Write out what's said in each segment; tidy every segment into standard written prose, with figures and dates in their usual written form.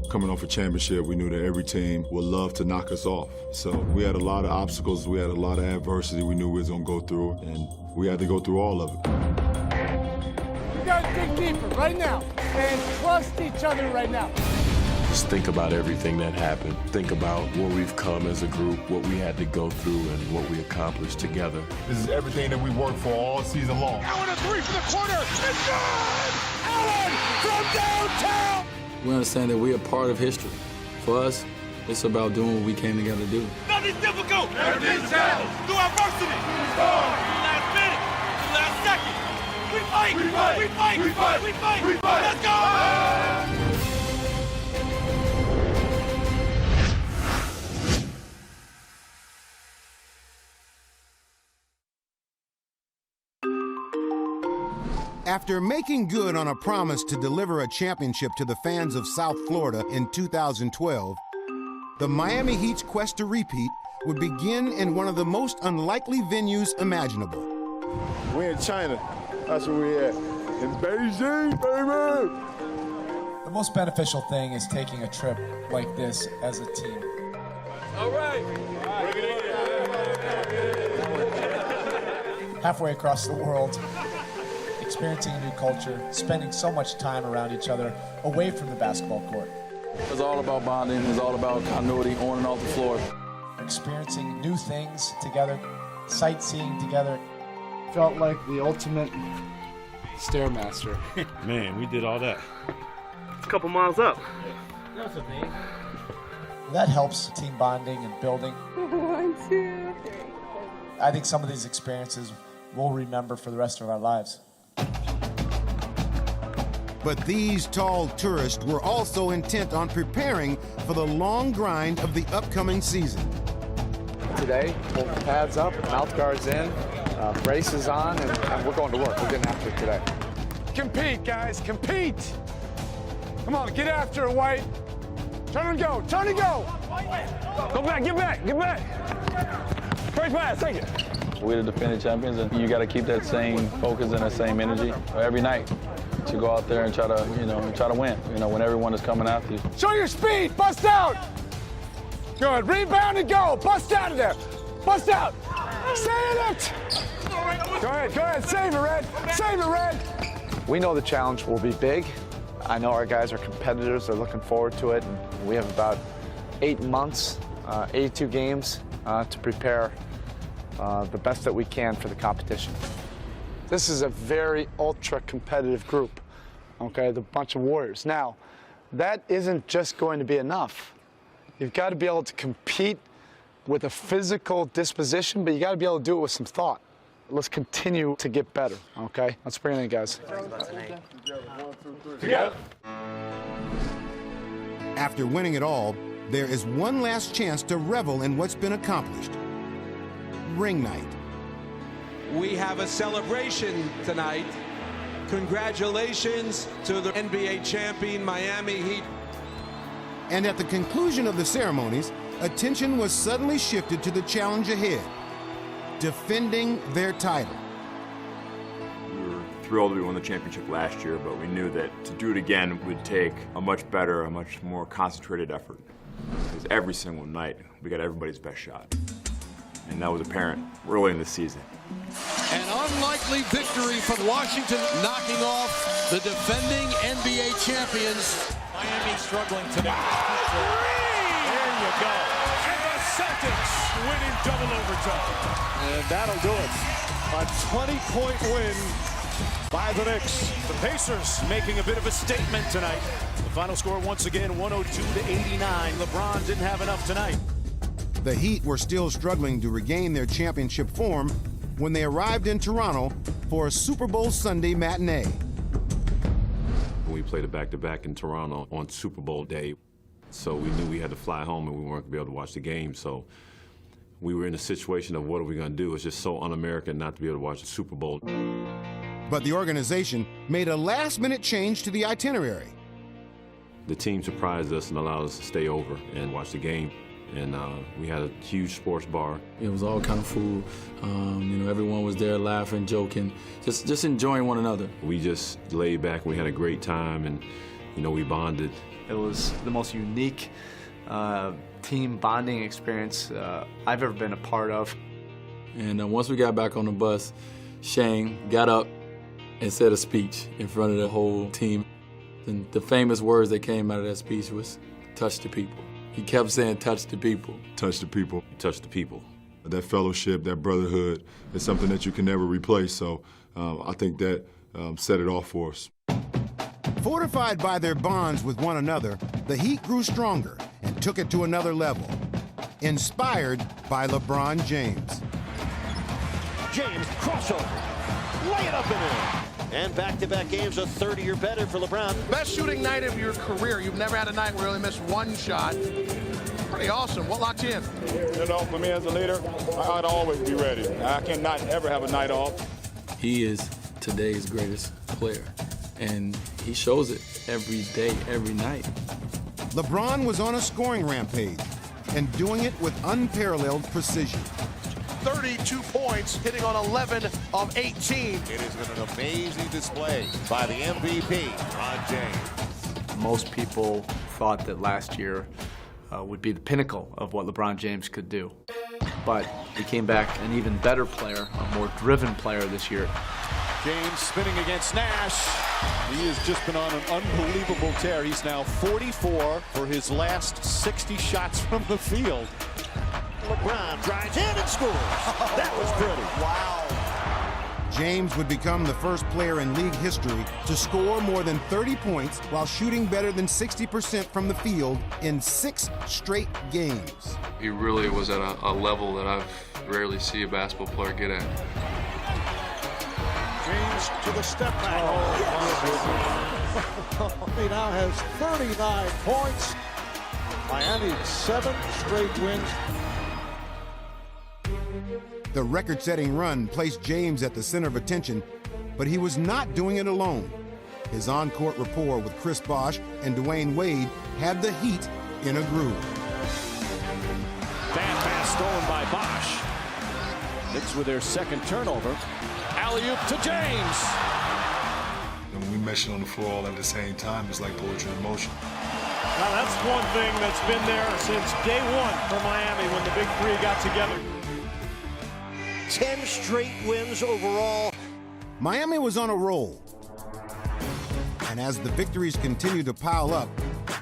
Coming off a championship, we knew that every team would love to knock us off. So we had a lot of obstacles, we had a lot of adversity we knew we was gonna go through, and we had to go through all of it. We gotta dig deeper right now and trust each other right now. Just think about everything that happened. Think about where we've come as a group, what we had to go through, and what we accomplished together. This is everything that we worked for all season long. Allen, a three from the corner. It's good! Allen from downtown! We understand that we're a part of history. For us, it's about doing what we came together to do. Nothing's difficult. Everything's challenge. Through adversity. Last minute. Last second. We fight. We fight. We fight. We fight. We fight. We fight. Let's go! After making good on a promise to deliver a championship to the fans of South Florida in 2012, the Miami Heat's quest to repeat would begin in one of the most unlikely venues imaginable. We're in China. That's where we're at. In Beijing, baby! The most beneficial thing is taking a trip like this as a team. All right. Halfway across the world, experiencing a new culture, spending so much time around each other, away from the basketball court. It's all about bonding. It's all about continuity on and off the floor. Experiencing new things together, sightseeing together. Felt like the ultimate stairmaster. Man, we did all that. It's a couple miles up. That helps team bonding and building. 1, 2, 3. I think some of these experiences we'll remember for the rest of our lives. But these tall tourists were also intent on preparing for the long grind of the upcoming season. Today, pull the pads up, mouth guards in, braces on, and we're going to work. We're getting after it today. Compete, guys, compete! Come on, get after it, White. Turn and go, turn and go! Go back, get back, get back. First pass, take it. We're the defending champions, and you got to keep that same focus and that same energy every night to go out there and try to win. When everyone is coming after you. Show your speed, bust out! Good, rebound and go, bust out of there. Bust out, stay in it! Go ahead, save it, Red, save it, Red! We know the challenge will be big. I know our guys are competitors, they're looking forward to it. And we have about 8 months, 82 games to prepare the best that we can for the competition. This is a very ultra-competitive group, okay? The bunch of warriors. Now, that isn't just going to be enough. You've got to be able to compete with a physical disposition, but you got to be able to do it with some thought. Let's continue to get better, okay? Let's bring it in, guys. Together. After winning it all, there is one last chance to revel in what's been accomplished. Ring night. We have a celebration tonight. Congratulations to the NBA champion Miami Heat. And at the conclusion of the ceremonies, attention was suddenly shifted to the challenge ahead, defending their title. We were thrilled we won the championship last year, but we knew that to do it again would take a much better, a much more concentrated effort. Because every single night, we got everybody's best shot. And that was apparent early in the season. An unlikely victory from Washington, knocking off the defending NBA champions. Miami struggling tonight. There you go. And the Celtics win in double overtime. And that'll do it. A 20-point win by the Knicks. The Pacers making a bit of a statement tonight. The final score once again 102-89. LeBron didn't have enough tonight. The Heat were still struggling to regain their championship form when they arrived in Toronto for a Super Bowl Sunday matinee. We played a back-to-back in Toronto on Super Bowl day, so we knew we had to fly home and we weren't going to be able to watch the game. So we were in a situation of what are we going to do? It's just so un-American not to be able to watch the Super Bowl. But the organization made a last-minute change to the itinerary. The team surprised us and allowed us to stay over and watch the game. And we had a huge sports bar. It was all kind of food. Everyone was there laughing, joking, just enjoying one another. We just laid back and we had a great time, and we bonded It was the most unique team bonding experience I've ever been a part of. And once we got back on the bus, Shane got up and said a speech in front of the whole team. And the famous words that came out of that speech was, touch the people. He kept saying, touch the people. Touch the people. Touch the people. That fellowship, that brotherhood is something that you can never replace. So I think that set it off for us. Fortified by their bonds with one another, the Heat grew stronger and took it to another level. Inspired by LeBron James. James, crossover, lay it up and in. And back-to-back games, a 30 or better for LeBron. Best shooting night of your career. You've never had a night where you only missed one shot. Pretty awesome. What locked you in? You know, for me as a leader, I'd always be ready. I cannot ever have a night off. He is today's greatest player, and he shows it every day, every night. LeBron was on a scoring rampage and doing it with unparalleled precision. 32 points, hitting on 11 of 18. It is an amazing display by the MVP, LeBron James. Most people thought that last year would be the pinnacle of what LeBron James could do. But he came back an even better player, a more driven player this year. James spinning against Nash. He has just been on an unbelievable tear. He's now 44 for his last 60 shots from the field. LeBron drives in and scores. That was pretty. Wow. James would become the first player in league history to score more than 30 points while shooting better than 60% from the field in 6 straight games. He really was at a level that I've rarely seen a basketball player get at. James to the step back. He now has 39 points. Miami 7 straight wins. The record-setting run placed James at the center of attention, but he was not doing it alone. His on-court rapport with Chris Bosh and Dwyane Wade had the Heat in a groove. Bad pass stolen by Bosh. Knicks with their second turnover. Alley-oop to James. And when we mesh on the floor all at the same time, it's like poetry in motion. Now that's one thing that's been there since day one for Miami when the big three got together. 10 straight wins overall. Miami was on a roll. And as the victories continued to pile up,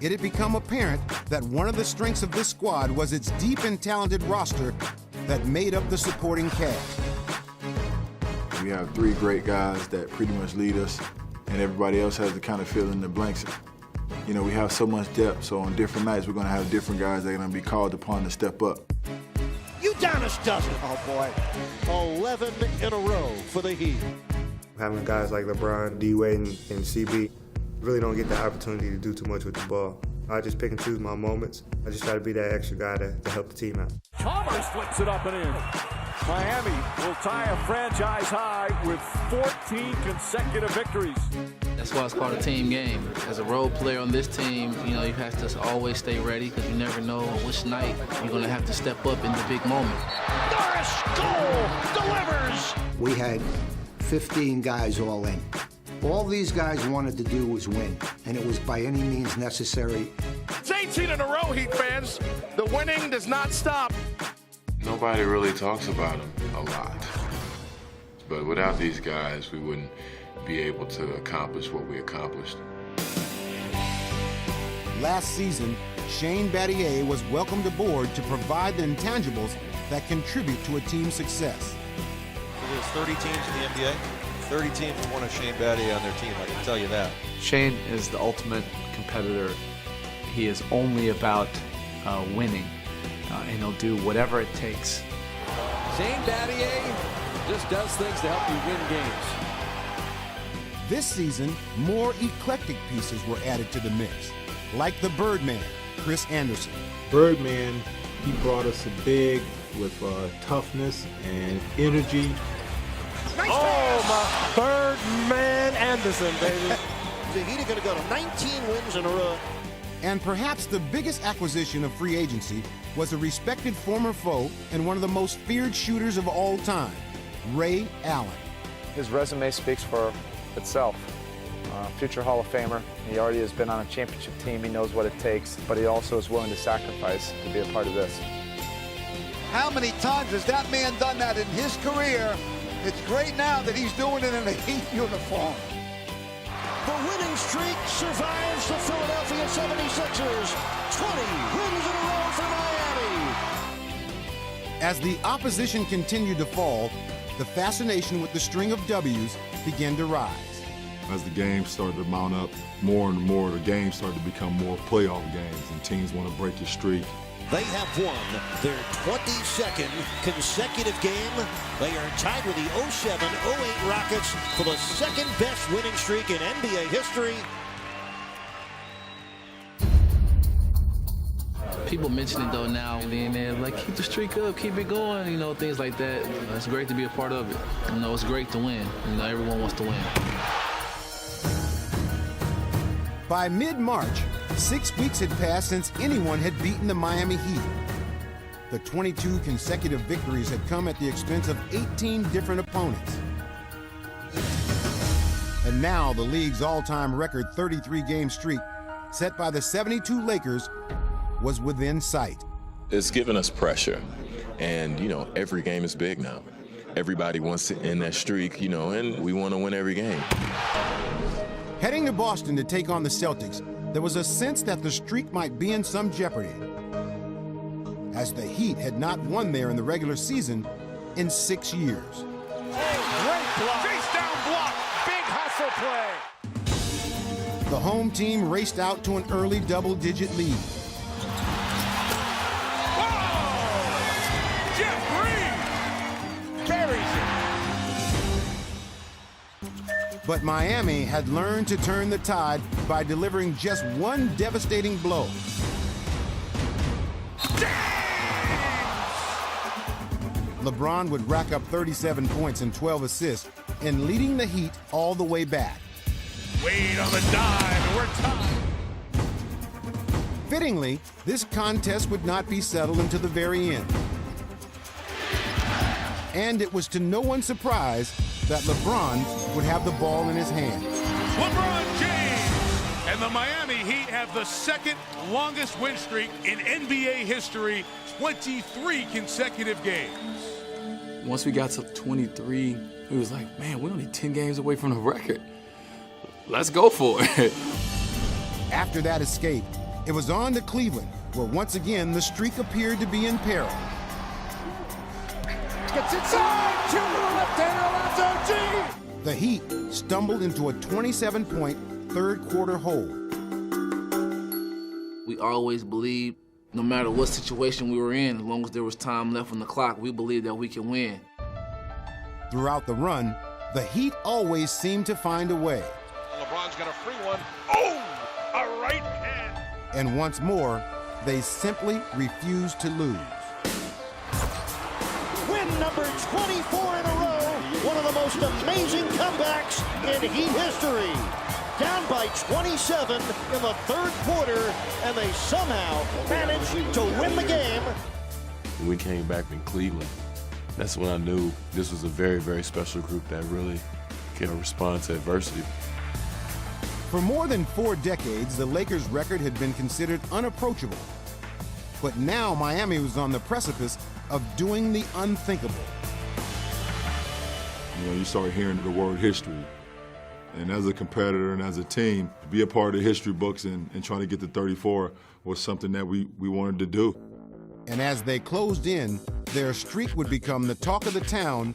it had become apparent that one of the strengths of this squad was its deep and talented roster that made up the supporting cast. We have 3 great guys that pretty much lead us, and everybody else has to kind of fill in the blanks. You know, we have so much depth, so on different nights we're going to have different guys that are going to be called upon to step up. Udonis does it. Oh, boy. 11 in a row for the Heat. Having guys like LeBron, D-Wade, and CB really don't get the opportunity to do too much with the ball. I just pick and choose my moments. I just try to be that extra guy to help the team out. Chalmers flips it up and in. Miami will tie a franchise high with 14 consecutive victories. That's why it's called a team game. As a role player on this team, you know, you have to always stay ready because you never know which night you're going to have to step up in the big moment. Norris, goal, delivers. We had 15 guys all in. All these guys wanted to do was win, and it was by any means necessary. It's 18 in a row, Heat fans. The winning does not stop. Nobody really talks about him a lot. But without these guys, we wouldn't be able to accomplish what we accomplished. Last season, Shane Battier was welcomed aboard to provide the intangibles that contribute to a team's success. There's 30 teams in the NBA. 30 teams will want a Shane Battier on their team, I can tell you that. Shane is the ultimate competitor. He is only about winning, and he'll do whatever it takes. Shane Battier just does things to help you win games. This season, more eclectic pieces were added to the mix, like the Birdman, Chris Anderson. Birdman, he brought us a big with toughness and energy. Nice pass. Birdman Anderson, baby. The Heat are going to go to 19 wins in a row. And perhaps the biggest acquisition of free agency was a respected former foe and one of the most feared shooters of all time, Ray Allen. His resume speaks for itself. future Hall of Famer. He already has been on a championship team. He knows what it takes, but he also is willing to sacrifice to be a part of this. How many times has that man done that in his career? It's great now that he's doing it in a Heat uniform. The winning streak survives the Philadelphia 76ers. 20 wins in a row for Miami. As the opposition continued to fall, the fascination with the string of W's began to rise. As the games started to mount up more and more, the games started to become more playoff games, and teams want to break your streak. They have won their 22nd consecutive game. They are tied with the 07-08 Rockets for the second best winning streak in NBA history. People mention it though now and then, they're like, keep the streak up, keep it going, you know, things like that. It's great to be a part of it. You know, it's great to win. You know, everyone wants to win. By mid-March, 6 weeks had passed since anyone had beaten the Miami Heat. The 22 consecutive victories had come at the expense of 18 different opponents. And now the league's all-time record 33-game streak, set by the 72 Lakers, was within sight. It's given us pressure, and, you know, every game is big now. Everybody wants to end that streak, you know, and we want to win every game. Heading to Boston to take on the Celtics, there was a sense that the streak might be in some jeopardy, as the Heat had not won there in the regular season in 6 years. Great block. Chase down block. Big hustle play. The home team raced out to an early double-digit lead. But Miami had learned to turn the tide by delivering just one devastating blow. LeBron would rack up 37 points and 12 assists in leading the Heat all the way back. Wade on the dive, and we're tied. Fittingly, this contest would not be settled until the very end. And it was to no one's surprise that LeBron would have the ball in his hand. LeBron James and the Miami Heat have the second longest win streak in NBA history, 23 consecutive games. Once we got to 23, we was like, man, we're only 10 games away from the record. Let's go for it. After that escape, it was on to Cleveland, where once again the streak appeared to be in peril. Gets inside, to the left-hander, Alonzo G. The Heat stumbled into a 27-point third-quarter hole. We always believed, no matter what situation we were in, as long as there was time left on the clock, we believed that we could win. Throughout the run, the Heat always seemed to find a way. LeBron's got a free one. Oh, a right hand. And once more, they simply refused to lose. Win number 24 in a row. One of the most amazing comebacks in Heat history. Down by 27 in the third quarter, and they somehow managed to win the game. When we came back in Cleveland, that's when I knew this was a very, very special group that really can respond to adversity. For more than 4 decades, the Lakers' record had been considered unapproachable. But now Miami was on the precipice of doing the unthinkable. You know, you start hearing the word history. And as a competitor and as a team, to be a part of the history books and trying to get to 34 was something that we wanted to do. And as they closed in, their streak would become the talk of the town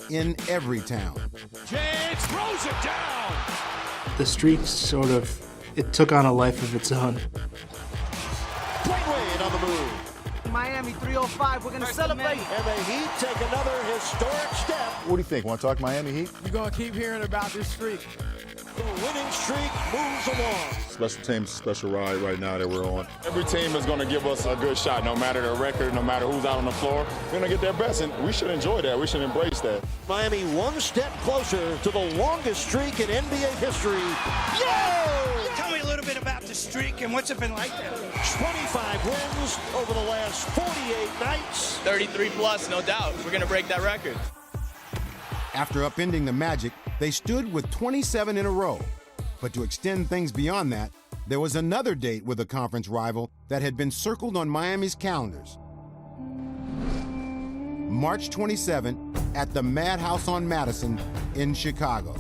in every town. James throws it down. The streak sort of, it took on a life of its own. Dwyane Wade on the move. Miami 305, we're going to celebrate. And the Heat take another historic step. What do you think? Want to talk Miami Heat? You're going to keep hearing about this streak. The winning streak moves along. Special team, special ride right now that we're on. Every team is going to give us a good shot, no matter the record, no matter who's out on the floor. We're going to get their best, and we should enjoy that. We should embrace that. Miami one step closer to the longest streak in NBA history. Yo! Tell me a little bit about the streak and what's it been like there. 25 wins over the last 48 nights. 33 plus, no doubt. We're going to break that record. After upending the Magic, they stood with 27 in a row. But to extend things beyond that, there was another date with a conference rival that had been circled on Miami's calendars. March 27 at the Madhouse on Madison in Chicago.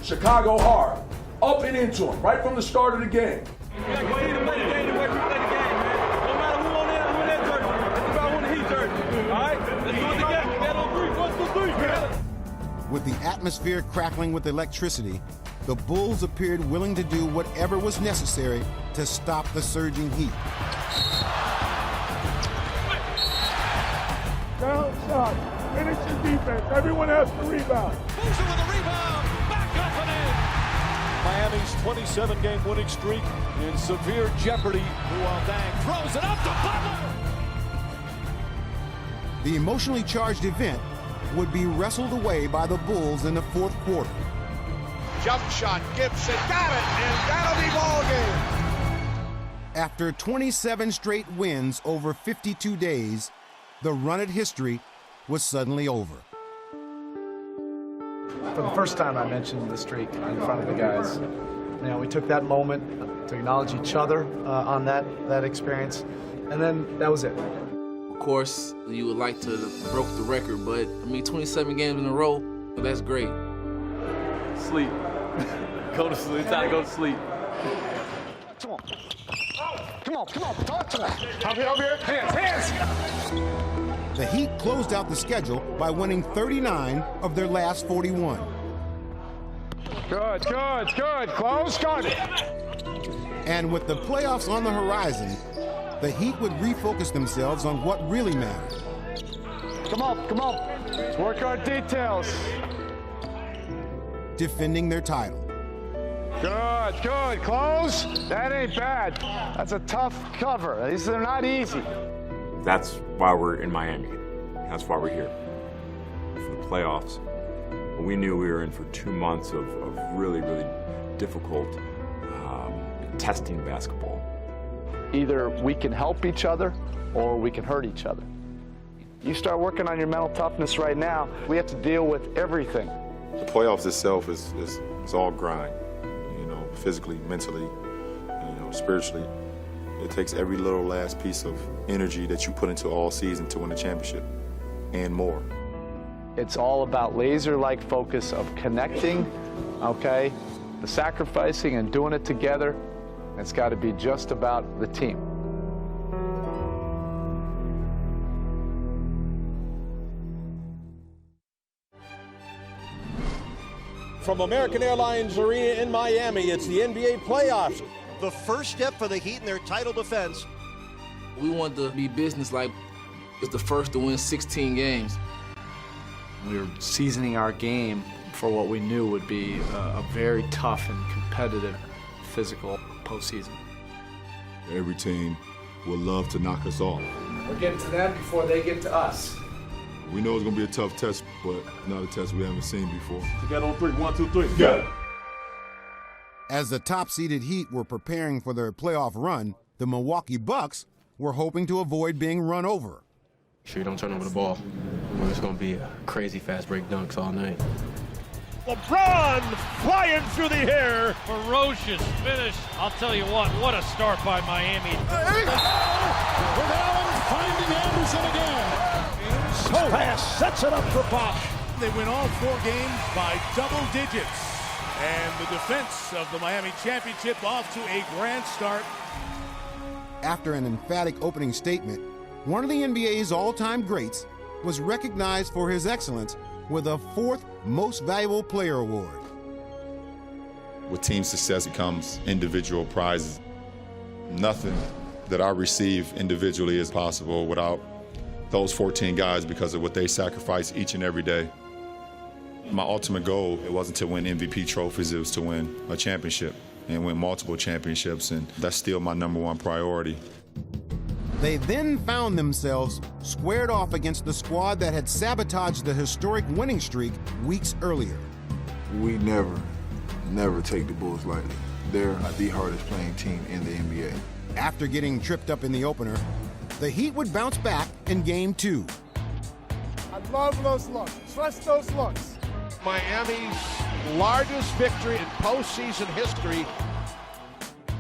Chicago hard, up and into them, right from the start of the game. We need to play the game the way we play the game, man. No matter who on there, who in that jersey. It's about winning the Heat jersey. All right? Let's do it together. We got on 3. 1, 2, 3. With the atmosphere crackling with electricity, the Bulls appeared willing to do whatever was necessary to stop the surging Heat. Down shot, finish your defense. Everyone has to rebound. Moves it with a rebound. Back up and in. Miami's 27-game winning streak in severe jeopardy. Luol Deng throws it up to Butler. The emotionally charged event would be wrestled away by the Bulls in the fourth quarter. Jump shot, Gibson got it, and that'll be ball game. After 27 straight wins over 52 days, the run at history was suddenly over. For the first time, I mentioned the streak in front of the guys. You know, we took that moment to acknowledge each other on that experience, and then that was it. Of course, you would like to have broke the record, but I mean, 27 games in a row, that's great. Sleep. Go to sleep. It's time to go to sleep. Come on. Come on, come on, talk to him. Up here, hands. The Heat closed out the schedule by winning 39 of their last 41. Good. Close, good. And with the playoffs on the horizon, the Heat would refocus themselves on what really mattered. Come on. Let's work our details. Defending their title. Good. Close. That ain't bad. That's a tough cover. These are not easy. That's why we're in Miami. That's why we're here for the playoffs. We knew we were in for 2 months of really, really difficult testing basketball. Either we can help each other or we can hurt each other. You start working on your mental toughness right now, we have to deal with everything. The playoffs itself is all grind, you know, physically, mentally, you know, spiritually. It takes every little last piece of energy that you put into all season to win a championship and more. It's all about laser-like focus of connecting, okay, the sacrificing and doing it together. It's got to be just about the team. From American Airlines Arena in Miami, it's the NBA playoffs. The first step for the Heat in their title defense. We want to be business-like. It's the first to win 16 games. We were seasoning our game for what we knew would be a very tough and competitive, physical postseason. Every team will love to knock us off. We're getting to them before they get to us. We know it's going to be a tough test, but not a test we haven't seen before. Together on 3. 1, 2, 3. Go. As the top-seeded Heat were preparing for their playoff run, the Milwaukee Bucks were hoping to avoid being run over. Sure you don't turn over the ball. It's going to be crazy fast break dunks all night. LeBron flying through the air. Ferocious finish. I'll tell you what a start by Miami. With Allen finding Anderson again. Pass sets it up for Bosh. They win all 4 games by double digits. And the defense of the Miami Championship off to a grand start. After an emphatic opening statement, one of the NBA's all-time greats was recognized for his excellence with a 4th Most Valuable Player award. With team success comes individual prizes. Nothing that I receive individually is possible without those 14 guys because of what they sacrifice each and every day. My ultimate goal, it wasn't to win MVP trophies, it was to win a championship and win multiple championships, and that's still my #1 priority. They then found themselves squared off against the squad that had sabotaged the historic winning streak weeks earlier. We never take the Bulls lightly. They're the hardest playing team in the NBA. After getting tripped up in the opener, the Heat would bounce back in Game 2. I love those looks. Trust those looks. Miami largest victory in postseason history.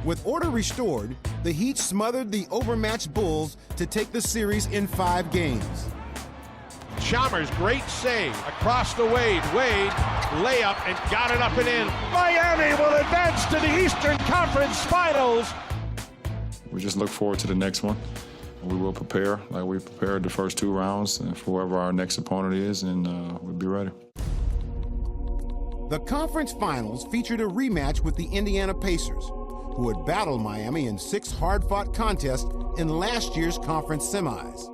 With order restored, the Heat smothered the overmatched Bulls to take the series in 5 games. Chalmers, great save across to Wade. Wade, layup, and got it up and in. Miami will advance to the Eastern Conference Finals. We just look forward to the next one. We will prepare like we prepared the first 2 rounds and for whoever our next opponent is, and we'll be ready. The conference finals featured a rematch with the Indiana Pacers, who had battled Miami in 6 hard-fought contests in last year's conference semis.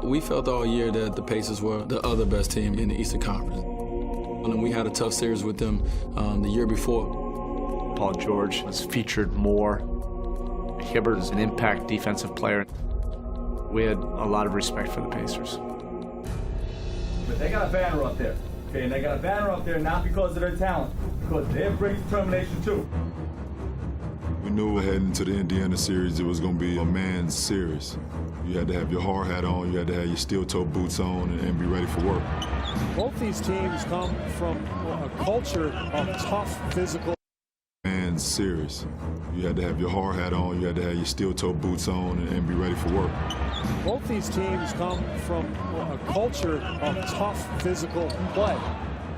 We felt all year that the Pacers were the other best team in the Eastern Conference. And we had a tough series with them the year before. Paul George was featured more. Hibbert is an impact defensive player. We had a lot of respect for the Pacers. But they got a banner up there, okay? And they got a banner up there not because of their talent, because they have great determination too. We knew heading into the Indiana series it was going to be a man's series. You had to have your hard hat on, you had to have your steel-toe boots on and be ready for work. Both these teams come from a culture of tough physical. Man's series. You had to have your hard hat on, you had to have your steel-toe boots on and be ready for work. Both these teams come from a culture of tough physical play.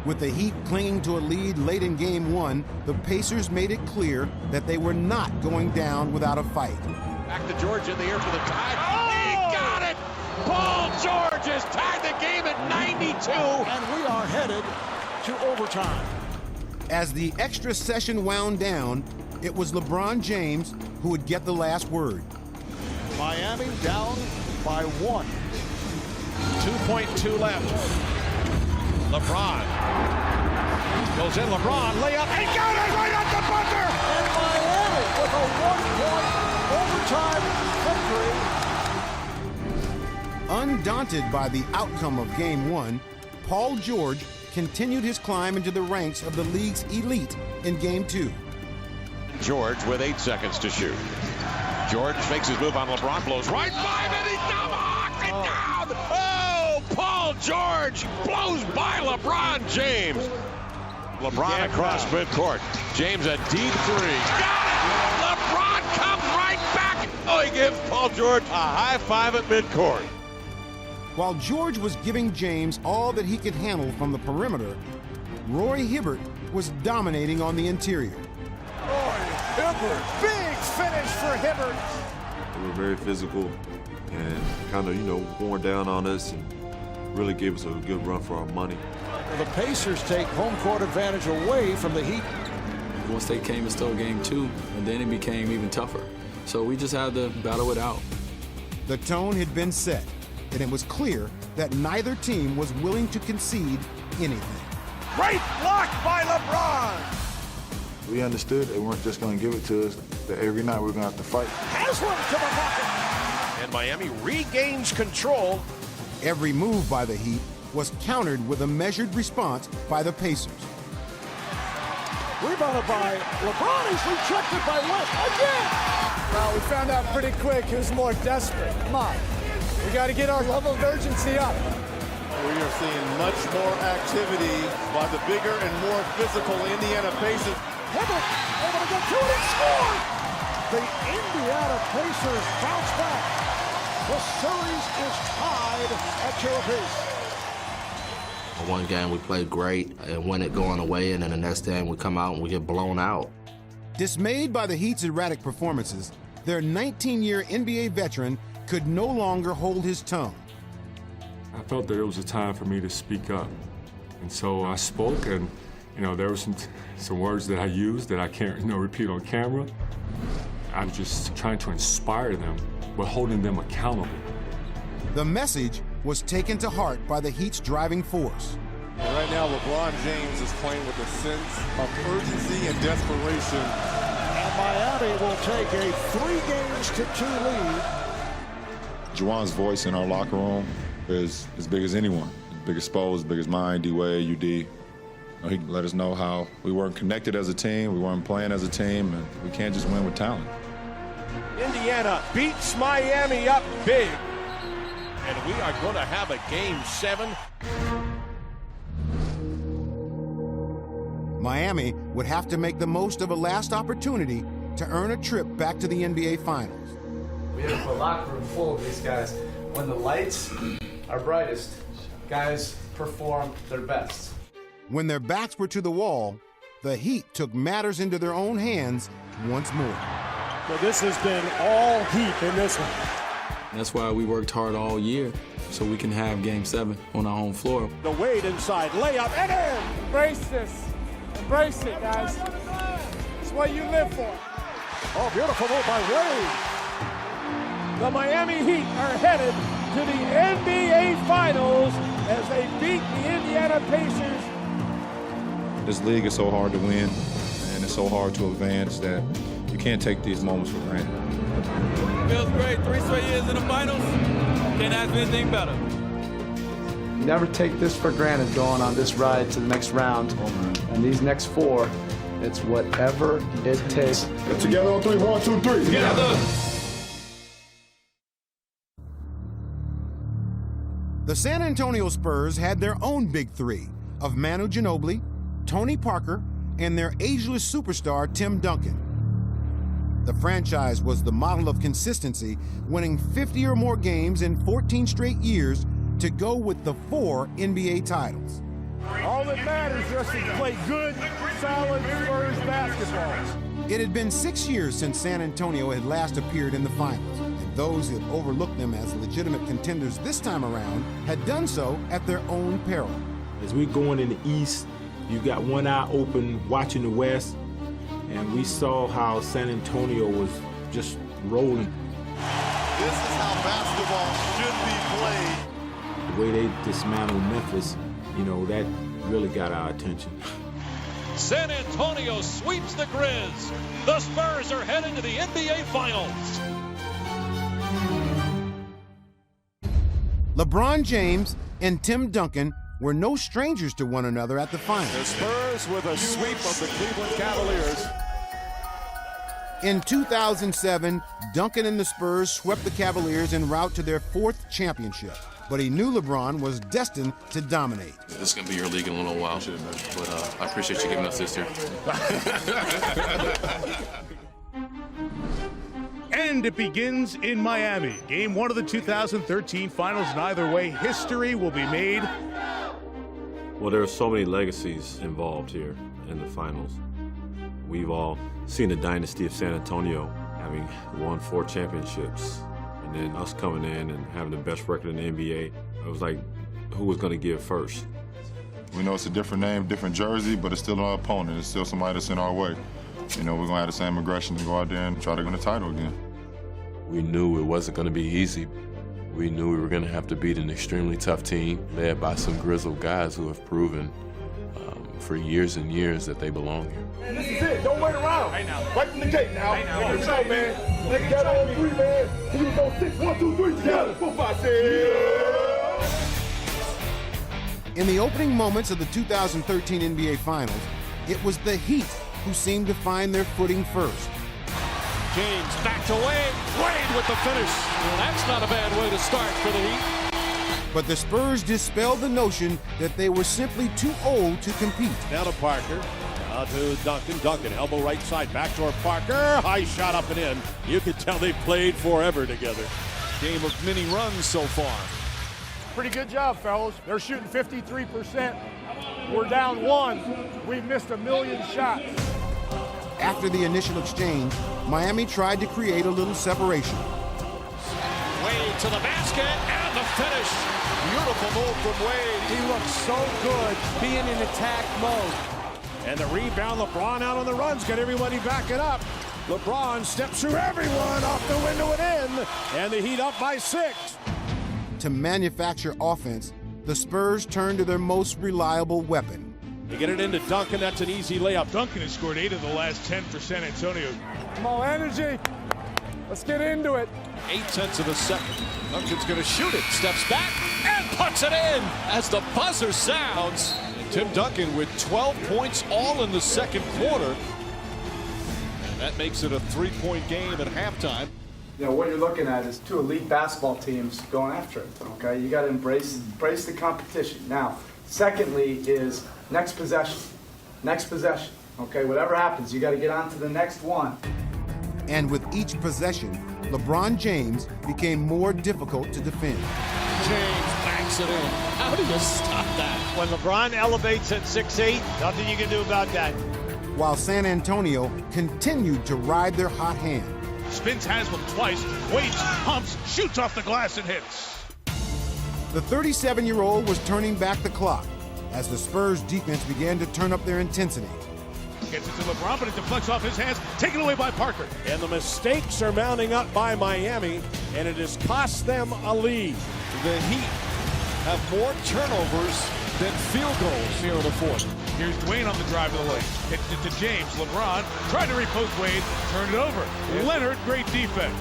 With the Heat clinging to a lead late in Game 1, the Pacers made it clear that they were not going down without a fight. Back to George in the air for the tie. Oh! He got it! Paul George has tied the game at 92. And we are headed to overtime. As the extra session wound down, it was LeBron James who would get the last word. Miami down by 1. 2.2 left. LeBron goes in. LeBron layup. He got it right at the buzzer. And Miami with a 1-point overtime victory. Undaunted by the outcome of Game 1, Paul George continued his climb into the ranks of the league's elite in Game 2. George with 8 seconds to shoot. George fakes his move on LeBron, blows right by him, and he tomahawks it down! Oh, Paul George blows by LeBron James. LeBron across midcourt. James a deep 3. Got it! LeBron comes right back! Oh, he gives Paul George a high 5 at midcourt. While George was giving James all that he could handle from the perimeter, Roy Hibbert was dominating on the interior. Roy Hibbert, big finish for Hibbert. They were very physical and kind of, worn down on us and really gave us a good run for our money. The Pacers take home court advantage away from the Heat. Once they came and stole Game 2, and then it became even tougher. So we just had to battle it out. The tone had been set, and it was clear that neither team was willing to concede anything. Great block by LeBron! We understood they weren't just going to give it to us, that every night we were going to have to fight. Haslam to the bucket! And Miami regains control. Every move by the Heat was countered with a measured response by the Pacers. Rebounded by LeBron, he's rejected by West again! Well, we found out pretty quick who's more desperate. Come on, we got to get our level of urgency up. We are seeing much more activity by the bigger and more physical Indiana Pacers. Hibbert able to get to it and score! The Indiana Pacers bounce back. The series is tied at 2 apiece. One game we played great and win it going away, and then the next game we come out and we get blown out. Dismayed by the Heat's erratic performances, their 19-year NBA veteran could no longer hold his tongue. I felt that it was a time for me to speak up. And so I spoke, and there were some words that I used that I can't repeat on camera. I'm just trying to inspire them, but holding them accountable. The message was taken to heart by the Heat's driving force. And right now, LeBron James is playing with a sense of urgency and desperation. And Miami will take a 3-2 lead. Juwan's voice in our locker room is as big as anyone. As big as Spo, as big as mine, D-Wade, UD. He let us know how we weren't connected as a team, we weren't playing as a team, and we can't just win with talent. Indiana beats Miami up big. And we are going to have a Game 7. Miami would have to make the most of a last opportunity to earn a trip back to the NBA Finals. We have a locker room full of these guys. When the lights are brightest, guys perform their best. When their backs were to the wall, the Heat took matters into their own hands once more. So this has been all Heat in this one. That's why we worked hard all year, so we can have Game 7 on our home floor. The Wade inside, layup, and in! Embrace this. Embrace it, guys. It's what you live for. Oh, beautiful move by Wade. The Miami Heat are headed to the NBA Finals as they beat the Indiana Pacers. This league is so hard to win, and it's so hard to advance that you can't take these moments for granted. Feels great. 3 straight years in the finals. Can't ask for anything better. Never take this for granted going on this ride to the next round. And these next 4, it's whatever it takes. Get together on 3. 1, 2, 3. Together. The San Antonio Spurs had their own big 3 of Manu Ginobili, Tony Parker, and their ageless superstar Tim Duncan. The franchise was the model of consistency, winning 50 or more games in 14 straight years to go with the 4 NBA titles. All that matters is just to play good, solid Spurs basketball. It had been 6 years since San Antonio had last appeared in the finals, and those who had overlooked them as legitimate contenders this time around had done so at their own peril. As we going in the East, you got one eye open watching the West, and we saw how San Antonio was just rolling. This is how basketball should be played. The way they dismantled Memphis, you know, that really got our attention. San Antonio sweeps the Grizz. The Spurs are headed to the NBA Finals. LeBron James and Tim Duncan were no strangers to one another at the finals. The Spurs with a sweep of the Cleveland Cavaliers. In 2007, Duncan and the Spurs swept the Cavaliers en route to their 4th championship. But he knew LeBron was destined to dominate. This is going to be your league in a little while, but I appreciate you giving us this year. And it begins in Miami. Game 1 of the 2013 finals, and either way, history will be made. Well, there are so many legacies involved here in the finals. We've all seen the dynasty of San Antonio having won 4 championships, and then us coming in and having the best record in the NBA. It was like, who was going to give first? We know it's a different name, different jersey, but it's still our opponent. It's still somebody that's in our way. You know, we're going to have the same aggression to go out there and try to win the title again. We knew it wasn't going to be easy. We knew we were going to have to beat an extremely tough team led by some grizzled guys who have proven for years and years that they belong here. This is it. Don't wait around. Right from the gate now. Make it so, man. Make it together on 3, man. Here we go. 6, 1, 2, 3 together. 4, 5, 6. In the opening moments of the 2013 NBA Finals, it was the Heat who seemed to find their footing first. James back to Wade. Wade with the finish. Well, that's not a bad way to start for the Heat. But the Spurs dispelled the notion that they were simply too old to compete. Now to Parker. Now to Duncan. Duncan, elbow right side. Backdoor Parker. High shot up and in. You could tell they played forever together. Game of many runs so far. Pretty good job, fellas. They're shooting 53%. We're down 1. We've missed 1 million shots. After the initial exchange, Miami tried to create a little separation. Wade to the basket and the finish. Beautiful move from Wade. He looks so good being in attack mode. And the rebound, LeBron out on the runs, got everybody backing up. LeBron steps through everyone off the window and in, and the Heat up by 6. To manufacture offense, the Spurs turned to their most reliable weapon. They get it into Duncan, that's an easy layup. Duncan has scored 8 of the last 10 for San Antonio. Come on, energy. Let's get into it. 0.8 of a second. Duncan's gonna shoot it, steps back, and puts it in as the buzzer sounds. And Tim Duncan with 12 points all in the second quarter. And that makes it a 3-point game at halftime. You know, what you're looking at is 2 elite basketball teams going after it, okay? You got to embrace the competition. Now, secondly is next possession. Next possession. Okay, whatever happens, you got to get on to the next one. And with each possession, LeBron James became more difficult to defend. James backs it in. How do you stop that? When LeBron elevates at 6'8", nothing you can do about that. While San Antonio continued to ride their hot hand. Spins Haslam twice, waits, pumps, shoots off the glass and hits. The 37-year-old was turning back the clock as the Spurs defense began to turn up their intensity. Gets it to LeBron, but it deflects off his hands, taken away by Parker. And the mistakes are mounting up by Miami, and it has cost them a lead. The Heat have more turnovers than field goals here in the fourth. Here's Dwyane on the drive to the lane. Hits it to James. LeBron tried to repost Wade, turned it over. Leonard, great defense.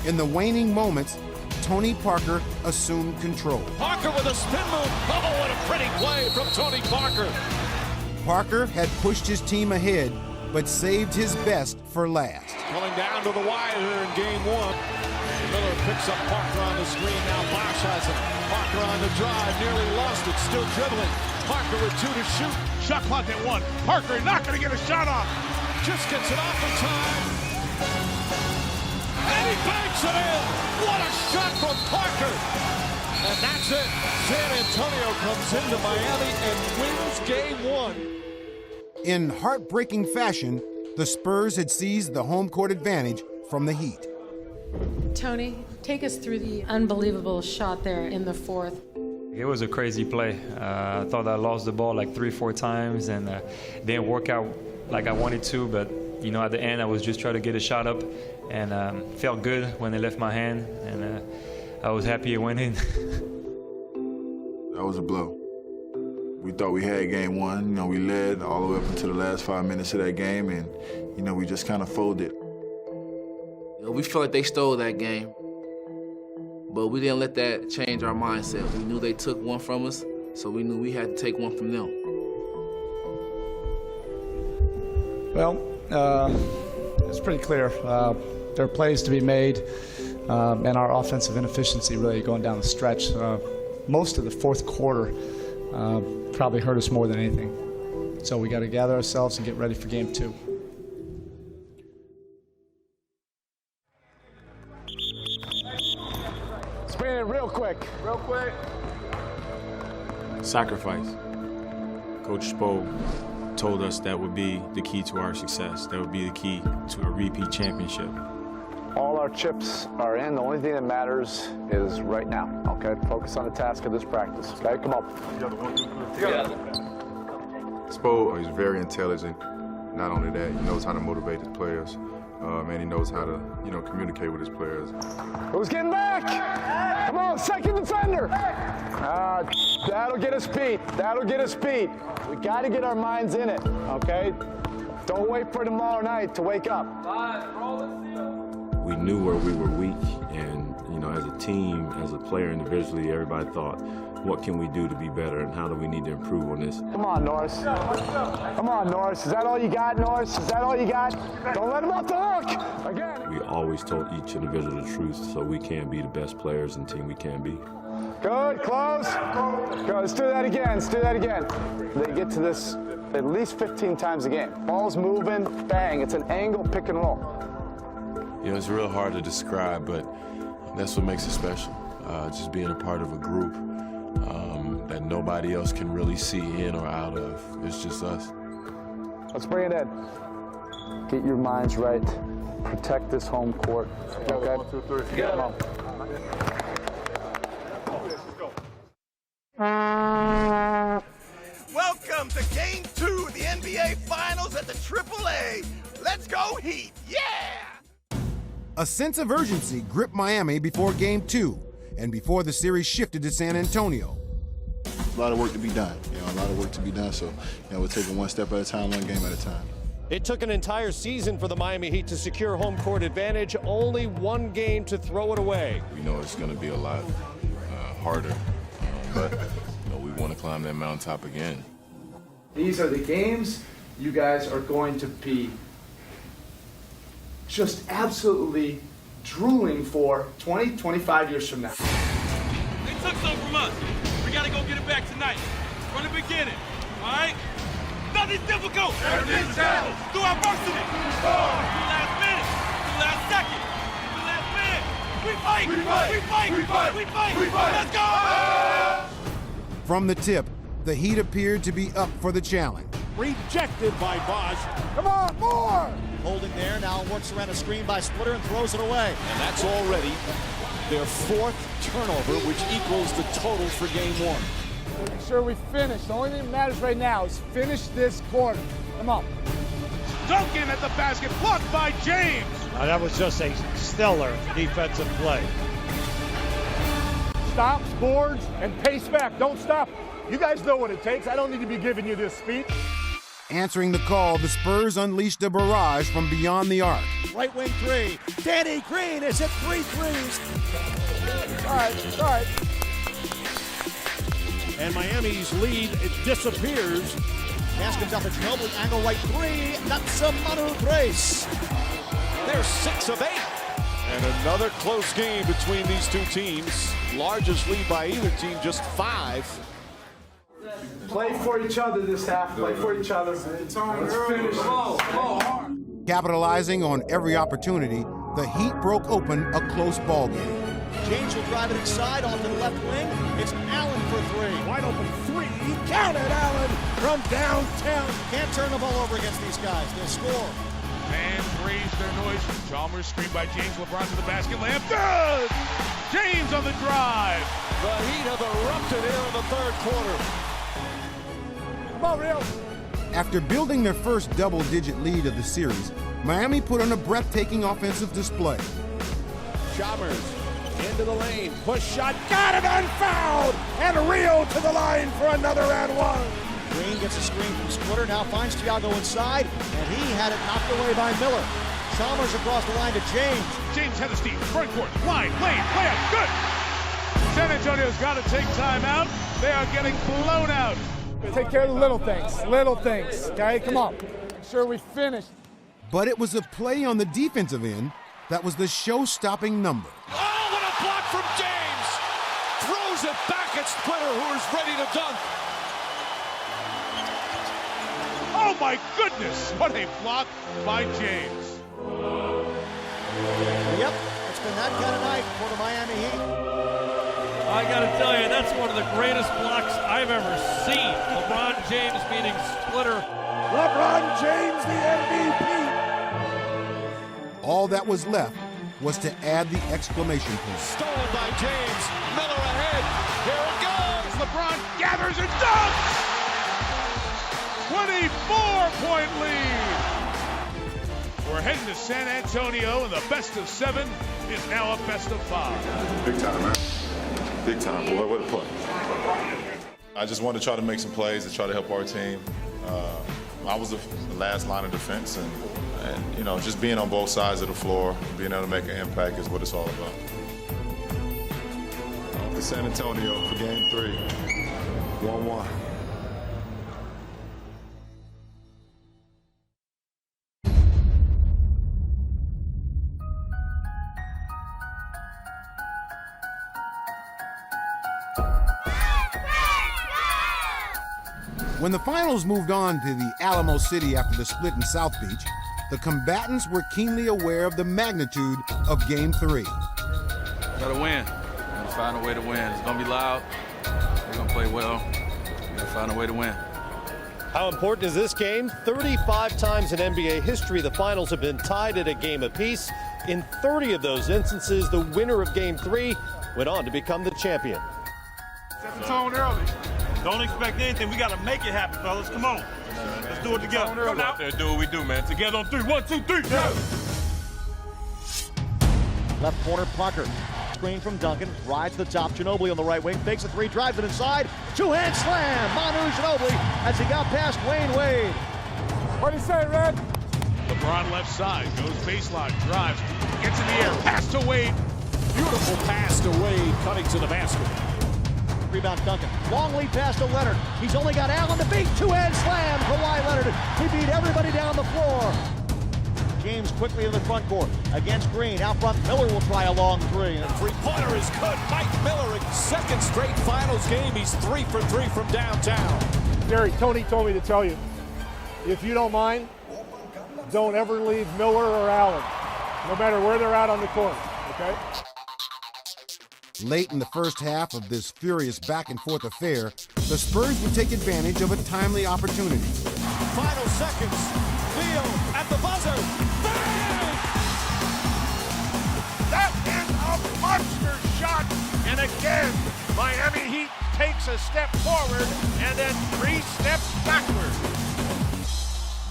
In the waning moments, Tony Parker assumed control. Parker with a spin move. Oh, what a pretty play from Tony Parker. Parker had pushed his team ahead, but saved his best for last. Pulling down to the wire here in game one. Miller picks up Parker on the screen. Now Bosh has him. Parker on the drive. Nearly lost it. Still dribbling. Parker with 2 to shoot. Shot clock at 1. Parker not going to get a shot off. Just gets it off in time. And he banks it in. What a shot from Parker. And that's it. San Antonio comes into Miami and wins game 1. In heartbreaking fashion, the Spurs had seized the home court advantage from the Heat. Tony, take us through the unbelievable shot there in the fourth. It was a crazy play. I thought I lost the ball like 3-4 times and didn't work out like I wanted to, but you know, at the end I was just trying to get a shot up and felt good when it left my hand, and I was happy it went in. That was a blow. We thought we had game 1. You know, we led all the way up until the last 5 minutes of that game, and you know, we just kind of folded. We felt like they stole that game, but we didn't let that change our mindset. We knew they took one from us, so we knew we had to take one from them. Well, it's pretty clear. There are plays to be made, and our offensive inefficiency really going down the stretch. Most of the fourth quarter probably hurt us more than anything. So we got to gather ourselves and get ready for game 2. Spin it real quick. Real quick. Sacrifice. Coach Spo told us that would be the key to our success. That would be the key to a repeat championship. All our chips are in. The only thing that matters is right now, okay? Focus on the task of this practice, okay? Come on. Spo is very intelligent. Not only that, he knows how to motivate his players, and he knows how to, communicate with his players. Who's getting back? Come on, second defender. That'll get us beat. That'll get us beat. We got to get our minds in it, okay? Don't wait for tomorrow night to wake up. We knew where we were weak, and as a team, as a player individually, everybody thought, what can we do to be better, and how do we need to improve on this? Come on, Norris. Come on, Norris. Is that all you got, Norris? Is that all you got? Don't let him off the hook. Again. We always told each individual the truth, so we can be the best players and team we can be. Good, close. Good, let's do that again. Let's do that again. They get to this at least 15 times a game. Ball's moving, bang. It's an angle pick and roll. It's real hard to describe, but that's what makes it special. Just being a part of a group that nobody else can really see in or out of. It's just us. Let's bring it in. Get your minds right. Protect this home court. Okay? 1, 2, 3. Come on. Welcome to Game 2 of the NBA Finals at the AAA. Let's go Heat, yeah! A sense of urgency gripped Miami before Game 2 and before the series shifted to San Antonio. A lot of work to be done, a lot of work to be done. So, we're taking one step at a time, one game at a time. It took an entire season for the Miami Heat to secure home court advantage, only one game to throw it away. We know it's going to be a lot harder, but we want to climb that mountaintop again. These are the games you guys are going to be just absolutely drooling for 20, 25 years from now. They took something from us. We got to go get it back tonight. From the beginning, all right? Nothing's difficult. Everything's a challenge. Through adversity. Through the last minute. Through the last second. Through the last minute. We fight. We fight. We fight. We fight. We fight. We fight. Let's go. From the tip, the Heat appeared to be up for the challenge. Rejected by Bosh. Come on, more! Holding there, now works around a screen by Splitter and throws it away. And that's already their 4th turnover, which equals the total for game 1. Make sure we finish. The only thing that matters right now is finish this quarter. Come on. Duncan at the basket, blocked by James. That was just a stellar defensive play. Stops, boards, and pace back. Don't stop. You guys know what it takes. I don't need to be giving you this speech. Answering the call, the Spurs unleashed a barrage from beyond the arc. Right wing 3. Danny Green has hit 3 threes. All right. And Miami's lead, it disappears. Pass comes up to Ginobili, angle right 3. That's a Manu Grace. They're 6 of 8. And another close game between these two teams. Largest lead by either team, just 5. Play for each other this half. Play for each other. Let's finish. Capitalizing on every opportunity, the Heat broke open a close ball game. James will drive it inside off to the left wing. It's Allen for 3. Wide open 3. Count it, Allen from downtown. Can't turn the ball over against these guys. They'll score. Fans raise their noise. Chalmers screen by James. LeBron to the basket. Layup good. James on the drive. The Heat have erupted here in the 3rd quarter. Come on, Real. After building their first double-digit lead of the series, Miami put on a breathtaking offensive display. Chalmers into the lane. Push shot. Got it unfouled. And Rio to the line for another and 1. Green gets a screen from Splitter. Now finds Thiago inside. And he had it knocked away by Miller. Chalmers across the line to James. James had the steam. Front court. Line. Lane. Layup. Good. San Antonio's got to take time out. They are getting blown out. Take care of the little things, okay? Come on. Make sure we finish. But it was a play on the defensive end that was the show-stopping number. Oh, what a block from James! Throws it back at Splitter, who is ready to dunk. Oh my goodness! What a block by James. Yep, it's been that kind of night for the Miami Heat. I gotta tell you, that's one of the greatest blocks I've ever seen. LeBron James beating Splitter. LeBron James, the MVP. All that was left was to add the exclamation point. Stolen by James. Miller ahead. Here it goes. LeBron gathers and dunks. 24-point lead. We're heading to San Antonio, and the best of 7 is now a best of 5. Big time, man. Big time, boy. What a play. I just wanted to try to make some plays to try to help our team. I was the last line of defense, and you know, just being on both sides of the floor, being able to make an impact is what it's all about. To San Antonio for game 3, 1-1. When the finals moved on to the Alamo City after the split in South Beach, the combatants were keenly aware of the magnitude of Game 3. Gotta win. Gotta find a way to win. It's gonna be loud. We're gonna play well. Gotta find a way to win. How important is this game? 35 times in NBA history, the finals have been tied at a game apiece. In 30 of those instances, the winner of Game 3 went on to become the champion. Set the tone early. Don't expect anything. We got to make it happen, fellas. Come on. Let's do it together. Go out there, do what we do, man. Together on 3. 1, 2, 3. Go. Left corner, Pucker. Screen from Duncan. Rides to the top. Ginobili on the right wing. Fakes a 3. Drives it inside. Two-hand slam. Manu Ginobili as he got past Dwyane Wade. What do you say, Red? LeBron left side. Goes baseline. Drives. Gets in the air. Pass to Wade. Beautiful pass to Wade. Cutting to the basket. Rebound Duncan. Long lead pass to Leonard. He's only got Allen to beat. Two-hand slam. Kawhi Leonard. He beat everybody down the floor. James quickly in the front court. Against Green. Out front, Miller will try a long 3. The three-pointer is good. Mike Miller, second straight finals game. He's 3 for 3 from downtown. Gary, Tony told me to tell you, if you don't mind, don't ever leave Miller or Allen, no matter where they're at on the court, okay? Late in the first half of this furious back-and-forth affair, the Spurs would take advantage of a timely opportunity. Final seconds. Neal at the buzzer. Bang! That is a monster shot. And again, Miami Heat takes a step forward and then 3 steps backward.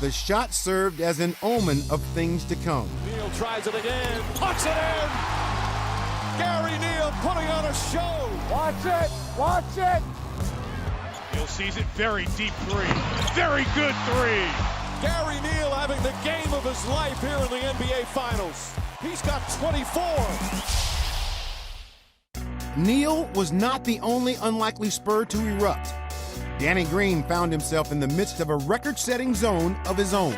The shot served as an omen of things to come. Neal tries it again. Puts it in. Gary Neal putting on a show. Watch it. Watch it. Neal sees it. Very deep three. Very good three. Gary Neal having the game of his life here in the NBA Finals. He's got 24. Neal was not the only unlikely Spur to erupt. Danny Green found himself in the midst of a record-setting zone of his own.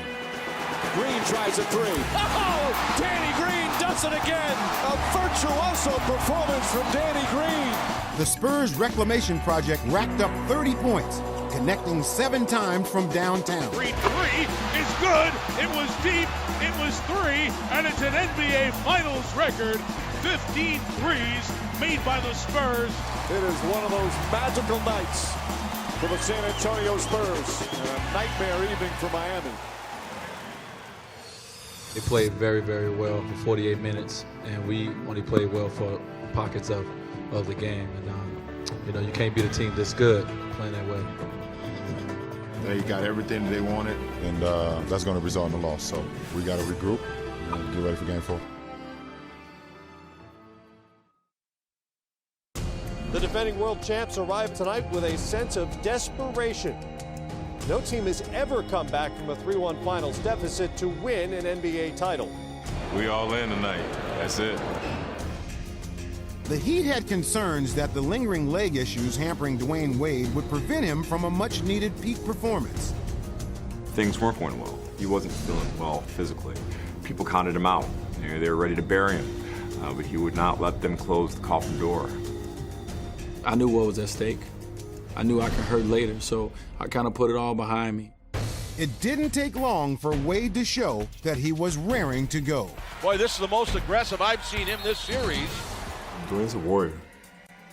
Green tries a three. Oh! Danny Green does it again. A virtuoso performance from Danny Green. The Spurs' reclamation project racked up 30 points, connecting 7 times from downtown. Three is good. It was deep. It was 3, and it's an NBA Finals record. 15 threes made by the Spurs. It is one of those magical nights for the San Antonio Spurs. And a nightmare evening for Miami. They played very, very well for 48 minutes, and we only played well for pockets of the game. And, you can't beat a team this good playing that way. They got everything that they wanted, and that's going to result in a loss. So we got to regroup and get ready for Game 4. The defending world champs arrive tonight with a sense of desperation. No team has ever come back from a 3-1 finals deficit to win an NBA title. We all in tonight. That's it. The Heat had concerns that the lingering leg issues hampering Dwyane Wade would prevent him from a much-needed peak performance. Things weren't going well. He wasn't feeling well physically. People counted him out. They were ready to bury him, but he would not let them close the coffin door. I knew what was at stake. I knew I could hurt later, so I kind of put it all behind me. It didn't take long for Wade to show that he was raring to go. Boy, this is the most aggressive I've seen him this series. Dwyane's a warrior.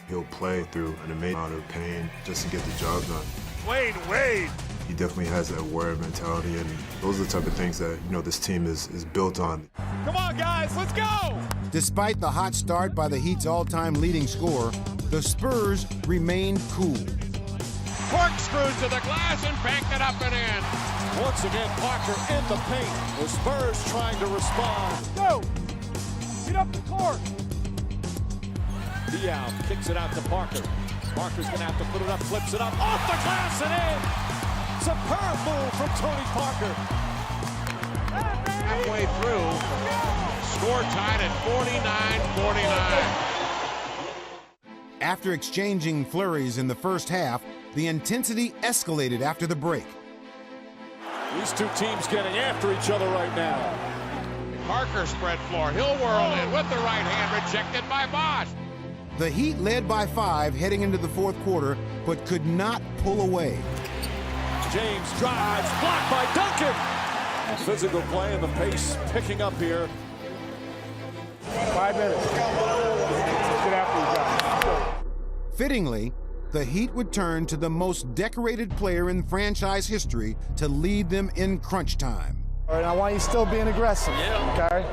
He'll play through an amazing amount of pain just to get the job done. Dwyane Wade. He definitely has that warrior mentality, and those are the type of things that this team is built on. Come on, guys, let's go! Despite the hot start by the Heat's all-time leading scorer, the Spurs remained cool. Corkscrews to the glass and banked it up and in. Once again, Parker in the paint. The Spurs trying to respond. Go! Get up the court! Diaw kicks it out to Parker. Parker's gonna have to put it up, flips it up, off the glass and in! Superb move from Tony Parker. Halfway through, score tied at 49-49. After exchanging flurries in the first half, the intensity escalated after the break. These two teams getting after each other right now. Parker spread floor. He'll whirl in with the right hand, rejected by Bosh. The Heat led by 5 heading into the fourth quarter, but could not pull away. James drives, blocked by Duncan. Physical play and the pace picking up here. 5 minutes. Get after you guys. Fittingly, the Heat would turn to the most decorated player in franchise history to lead them in crunch time. All right, I want you still being aggressive, okay?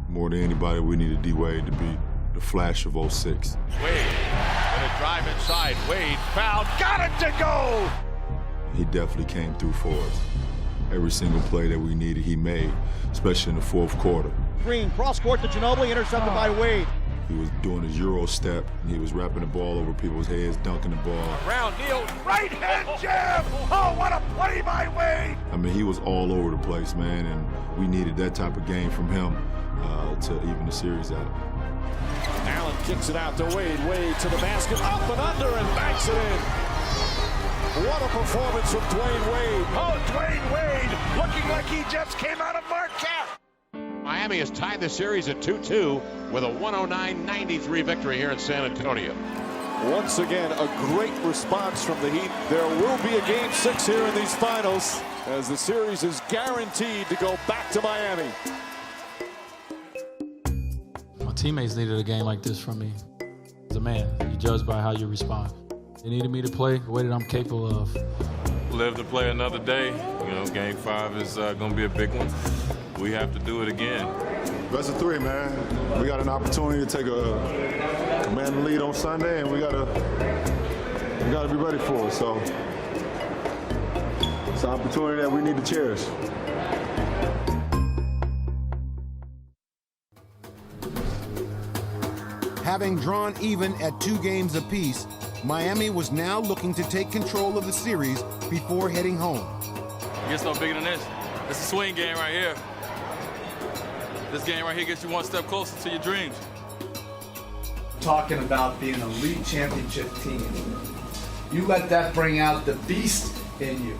More than anybody, we needed D-Wade to be the flash of 06. Wade, gonna drive inside. Wade fouled, got it to go! He definitely came through for us. Every single play that we needed, he made, especially in the fourth quarter. Green, cross court to Ginobili, intercepted by Wade. He was doing his Euro step, and he was wrapping the ball over people's heads, dunking the ball. Round Neal, Right hand jam! Oh, what a play by Wade! I mean, he was all over the place, man, and we needed that type of game from him to even the series out. Allen kicks it out to Wade. Wade to the basket, up and under, and banks it in. What a performance from Dwyane Wade. Oh, Dwyane Wade looking like he just came out of Marquette. Miami has tied the series at 2-2 with a 109-93 victory here in San Antonio. Once again, a great response from the Heat. There will be a Game 6 here in these finals, as the series is guaranteed to go back to Miami. My teammates needed a game like this from me. As a man, you're judged by how you respond. They needed me to play the way that I'm capable of. Live to play another day. You know, Game 5 is going to be a big one. We have to do it again. Best of 3, man. We got an opportunity to take a commanding lead on Sunday, and we gotta be ready for it. So it's an opportunity that we need to cherish. Having drawn even at 2 games apiece, Miami was now looking to take control of the series before heading home. It gets no bigger than this. It's a swing game right here. This game right here gets you one step closer to your dreams. Talking about being an elite championship team. You let that bring out the beast in you.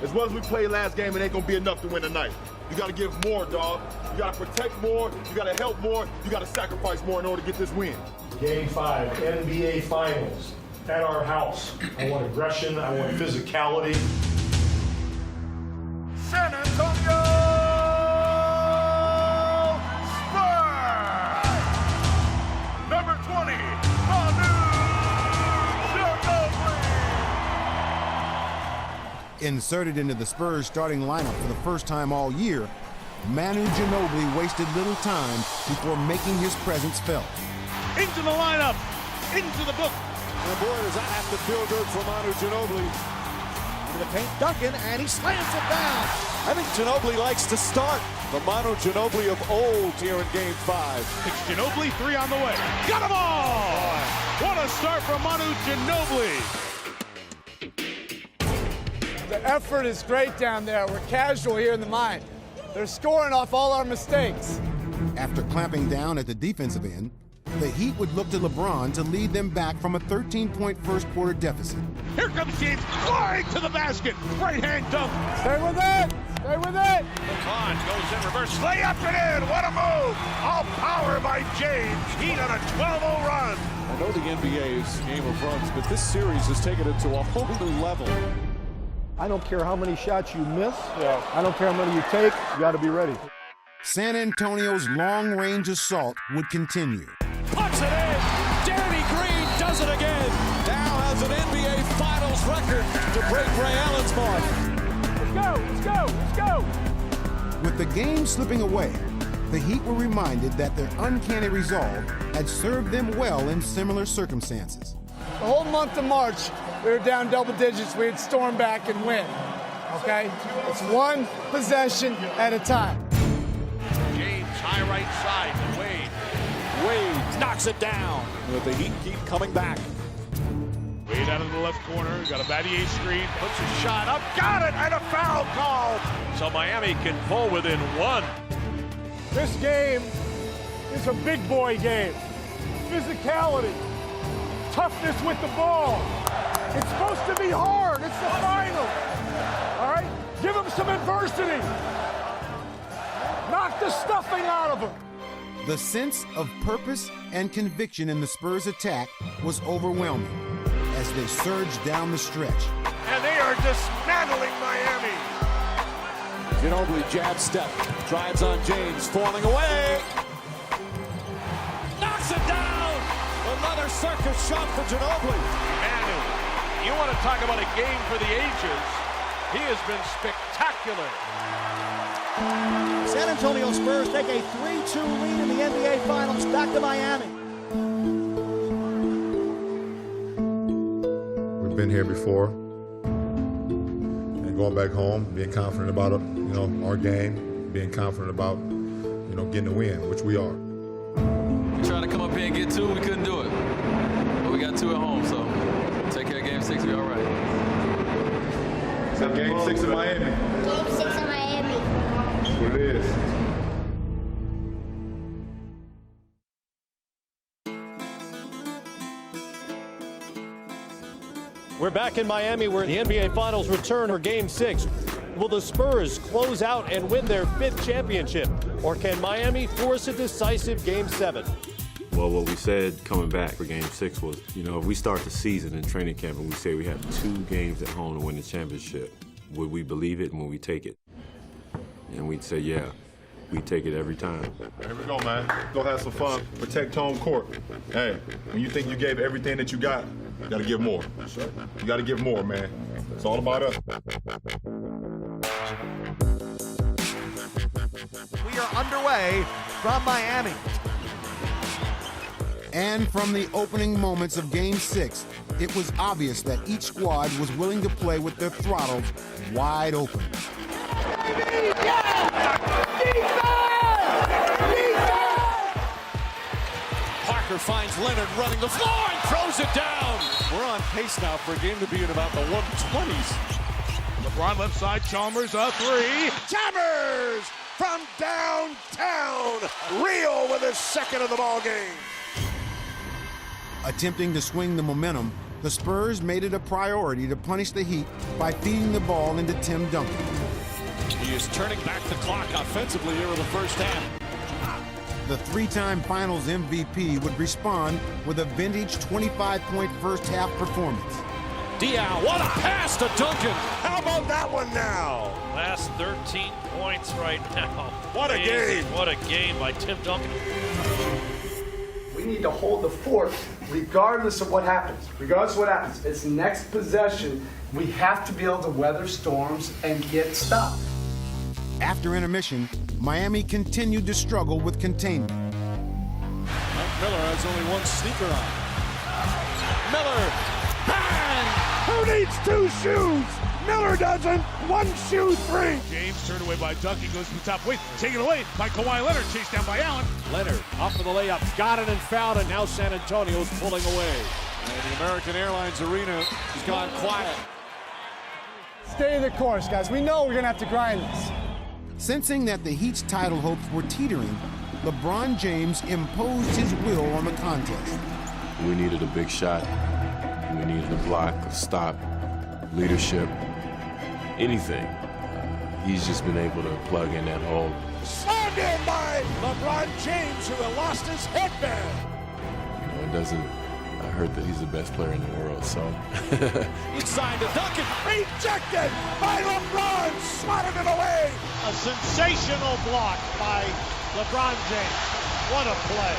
As well as we played last game, it ain't gonna be enough to win tonight. You gotta give more, dog. You gotta protect more, you gotta help more, you gotta sacrifice more in order to get this win. Game 5, NBA Finals, at our house. I want aggression, I want physicality. San Antonio Spurs! Number 20, Inserted into the Spurs starting lineup for the first time all year, Manu Ginobili wasted little time before making his presence felt. Into the lineup, into the book. And boy, does that have to feel good for Manu Ginobili. Into the paint, Duncan, and he slams it down. I think Ginobili likes to start. The Manu Ginobili of old here in Game 5. It's Ginobili, 3 on the way. Got them all! What a start from Manu Ginobili. The effort is great down there. We're casual here in the mine. They're scoring off all our mistakes. After clamping down at the defensive end, the Heat would look to LeBron to lead them back from a 13-point first-quarter deficit. Here comes James flying to the basket. Right-hand dunk. Stay with it. Stay with it. LeBron goes in reverse. Lay up and in. What a move. All power by James. Heat on a 12-0 run. I know the NBA is game of runs, but this series has taken it to a whole new level. I don't care how many shots you miss. I don't care how many you take. You got to be ready. San Antonio's long-range assault would continue. Puts it in. Danny Green does it again. Now has an NBA Finals record to break Ray Allen's mark. Let's go. Let's go. Let's go. With the game slipping away, the Heat were reminded that their uncanny resolve had served them well in similar circumstances. The whole month of March, we were down double digits. We'd storm back and win. Okay? It's one possession at a time. James, high right side to Wade. Wade knocks it down. But the Heat keep coming back. Wade out of the left corner. Got a Battier screen. Puts a shot up. Got it. And a foul called. So Miami can pull within 1. This game is a big boy game. Physicality. Toughness with the ball. It's supposed to be hard. It's the final. All right? Give them some adversity. Knock the stuffing out of them. The sense of purpose and conviction in the Spurs' attack was overwhelming as they surged down the stretch. And they are dismantling Miami. Ginobili jab step. Drives on James. Falling away. Knocks it down. Another circus shot for Ginobili. Manu, you want to talk about a game for the ages. He has been spectacular. San Antonio Spurs take a 3-2 lead in the NBA Finals, back to Miami. We've been here before, and going back home, being confident about our game, being confident about getting a win, which we are. We tried to come up here and get 2, we couldn't do it. But we got 2 at home, so take care of Game 6, we all right. So Game 6 in Miami. Game 6 in Miami. That's what it is. We're back in Miami where the NBA Finals return for Game 6. Will the Spurs close out and win their 5th championship? Or can Miami force a decisive Game 7? Well, what we said coming back for Game 6 was, you know, if we start the season in training camp and we say we have 2 games at home to win the championship, would we believe it and would we take it? And we'd say, yeah, we take it every time. Here we go, man. Go have some fun. Protect home court. Hey, when you think you gave everything that you got to give more. You got to give more, man. It's all about us. We are underway from Miami. And from the opening moments of Game 6, it was obvious that each squad was willing to play with their throttles wide open. Parker finds Leonard running the floor and throws it down. We're on pace now for a game to be in about the 120s. LeBron left side, Chalmers a 3. Chalmers from downtown. Real with his second of the ball game. Attempting to swing the momentum, the Spurs made it a priority to punish the Heat by feeding the ball into Tim Duncan. He is turning back the clock offensively here in the first half. The 3-time Finals MVP would respond with a vintage 25-point first-half performance. Diao, what a pass to Duncan. How about that one now? Last 13 points right now. What a game. What a game by Tim Duncan. We need to hold the fort regardless of what happens. Regardless of what happens. It's next possession. We have to be able to weather storms and get stopped. After intermission, Miami continued to struggle with containment. Miller has only one sneaker on. Miller, bang! Who needs 2 shoes? Miller doesn't. 1 shoe 3. James turned away by Duncan, goes to the top. Wait, taken away by Kawhi Leonard, chased down by Allen. Leonard up for the layup, got it and fouled it. Now San Antonio's pulling away. And the American Airlines Arena has gone quiet. Stay the course, guys. We know we're going to have to grind this. Sensing that the Heat's title hopes were teetering, LeBron James imposed his will on the contest. We needed a big shot. We needed a block, a stop, leadership, anything. He's just been able to plug in that hole. Slammed in by LeBron James, who had lost his headband. You know, it doesn't hurt that he's the best player in the world, so. Inside to Duncan. Rejected by LeBron, swatted it away. A sensational block by LeBron James. What a play.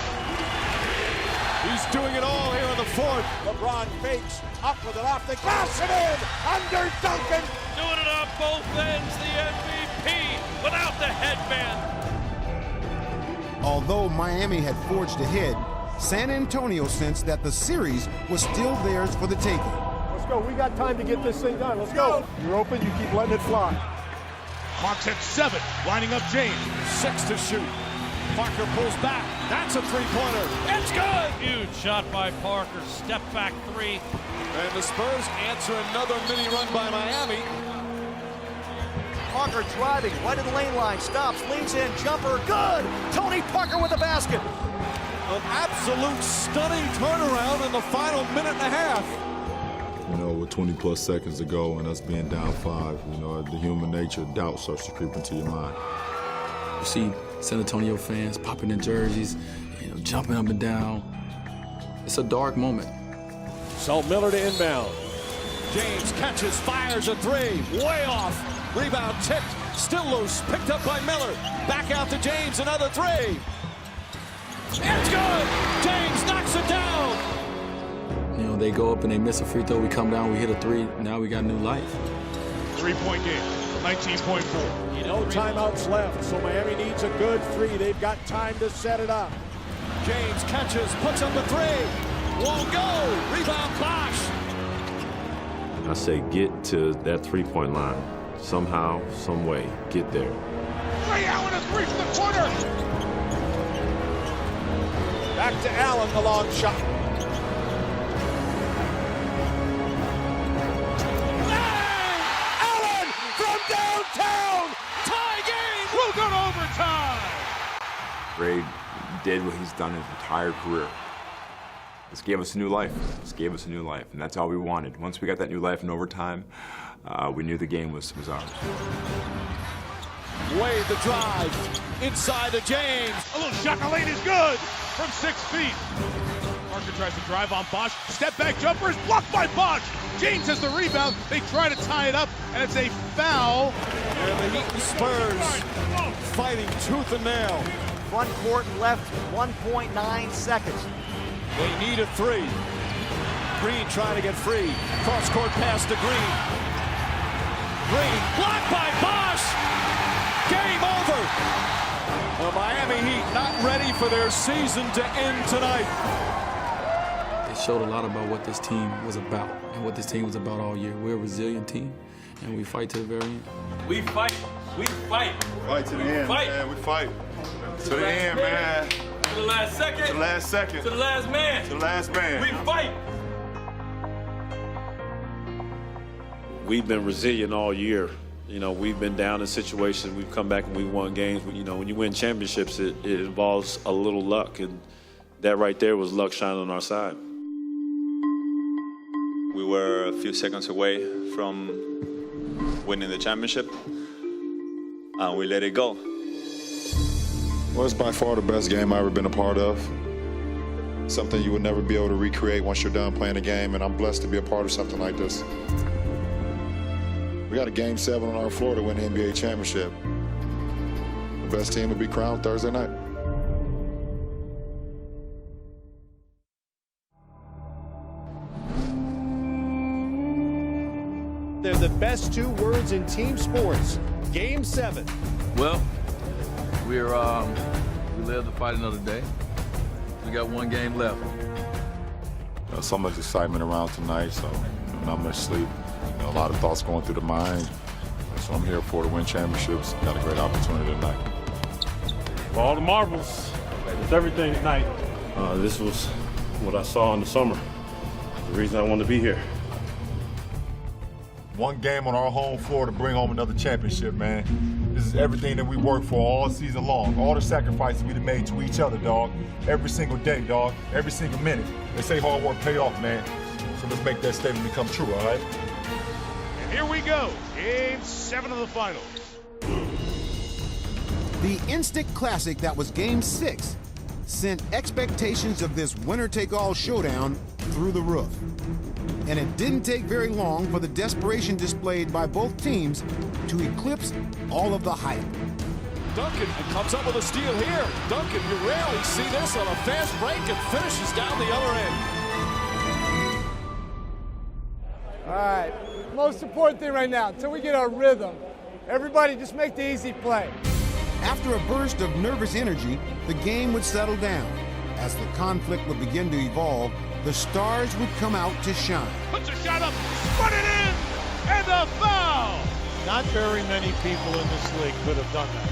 He's doing it all here in the fourth. LeBron fakes, up with it off the glass and in, under Duncan. Doing it on both ends, the MVP without the headband. Although Miami had forged ahead, San Antonio sensed that the series was still theirs for the taking. Let's go. We got time to get this thing done. Let's go. You're open. You keep letting it fly. Hawks at 7, lining up James. 6 to shoot. Parker pulls back. That's a three-pointer. It's good. Huge shot by Parker. Step back 3. And the Spurs answer another mini run by Miami. Parker driving right at the lane line, stops, leans in, jumper, good! Tony Parker with the basket. An absolute stunning turnaround in the final minute and a half. You know, with 20-plus seconds to go and us being down 5, you know, the human nature, doubt starts to creep into your mind. You see San Antonio fans popping their jerseys, you know, jumping up and down. It's a dark moment. So Miller to inbound. James catches, fires a 3, way off. Rebound tipped, still loose, picked up by Miller. Back out to James, another 3. It's good! James knocks it down! You know, they go up and they miss a free throw, we come down, we hit a 3, now we got new life. 3-point game, 19.4. No timeouts left, so Miami needs a good 3. They've got time to set it up. James catches, puts up the 3. Won't go! Rebound Bosh! I say get to that three-point line. Somehow, some way, get there. Ray Allen a 3 from the corner. Back to Allen, the long shot. Allen from downtown. Tie game. We'll go to overtime. Ray did what he's done his entire career. This gave us a new life. This gave us a new life, and that's all we wanted. Once we got that new life in overtime, we knew the game was ours. Wade the drive, inside to James. A little shot lane is good. from 6 feet. Parker tries to drive on Bosh. Step back jumper is blocked by Bosh. James has the rebound. They try to tie it up, and it's a foul. And the Heat and Spurs fighting tooth and nail. Front court left 1.9 seconds. They need a 3. Green trying to get free. Cross court pass to Green. Green blocked by Bosh. Game over. The Miami Heat not ready for their season to end tonight. They showed a lot about what this team was about and what this team was about all year. We're a resilient team, and we fight to the very end. We fight. We fight. Fight to the end, man. We fight. To the end, man. To the last second. To the last second. To the last man. To the last man. We fight. We've been resilient all year. You know, we've been down in situations, we've come back and we've won games. You know, when you win championships, it involves a little luck, and that right there was luck shining on our side. We were a few seconds away from winning the championship, and we let it go. Well, it's by far the best game I've ever been a part of. Something you would never be able to recreate once you're done playing the game, and I'm blessed to be a part of something like this. We got a Game 7 on our floor to win the NBA championship. The best team will be crowned Thursday night. They're the best 2 words in team sports. Game 7. Well, we live to fight another day. We got 1 game left. So much excitement around tonight, so not much sleep. A lot of thoughts going through the mind. So I'm here for to win championships. Got a great opportunity tonight. For all the marbles, it's everything tonight. This was what I saw in the summer. The reason I wanted to be here. 1 game on our home floor to bring home another championship, man. This is everything that we worked for all season long. All the sacrifices we made to each other, dog. Every single day, dog. Every single minute. They say hard work paid off, man. So let's make that statement become true, all right? Here we go, Game 7 of the finals. The instant classic that was Game 6 sent expectations of this winner-take-all showdown through the roof. And it didn't take very long for the desperation displayed by both teams to eclipse all of the hype. Duncan comes up with a steal here. Duncan, you rarely see this on a fast break, and finishes down the other end. All right, most important thing right now, until we get our rhythm, everybody just make the easy play. After a burst of nervous energy, the game would settle down. As the conflict would begin to evolve, the stars would come out to shine. Puts a shot up, put it in, and a foul! Not very many people in this league could have done that.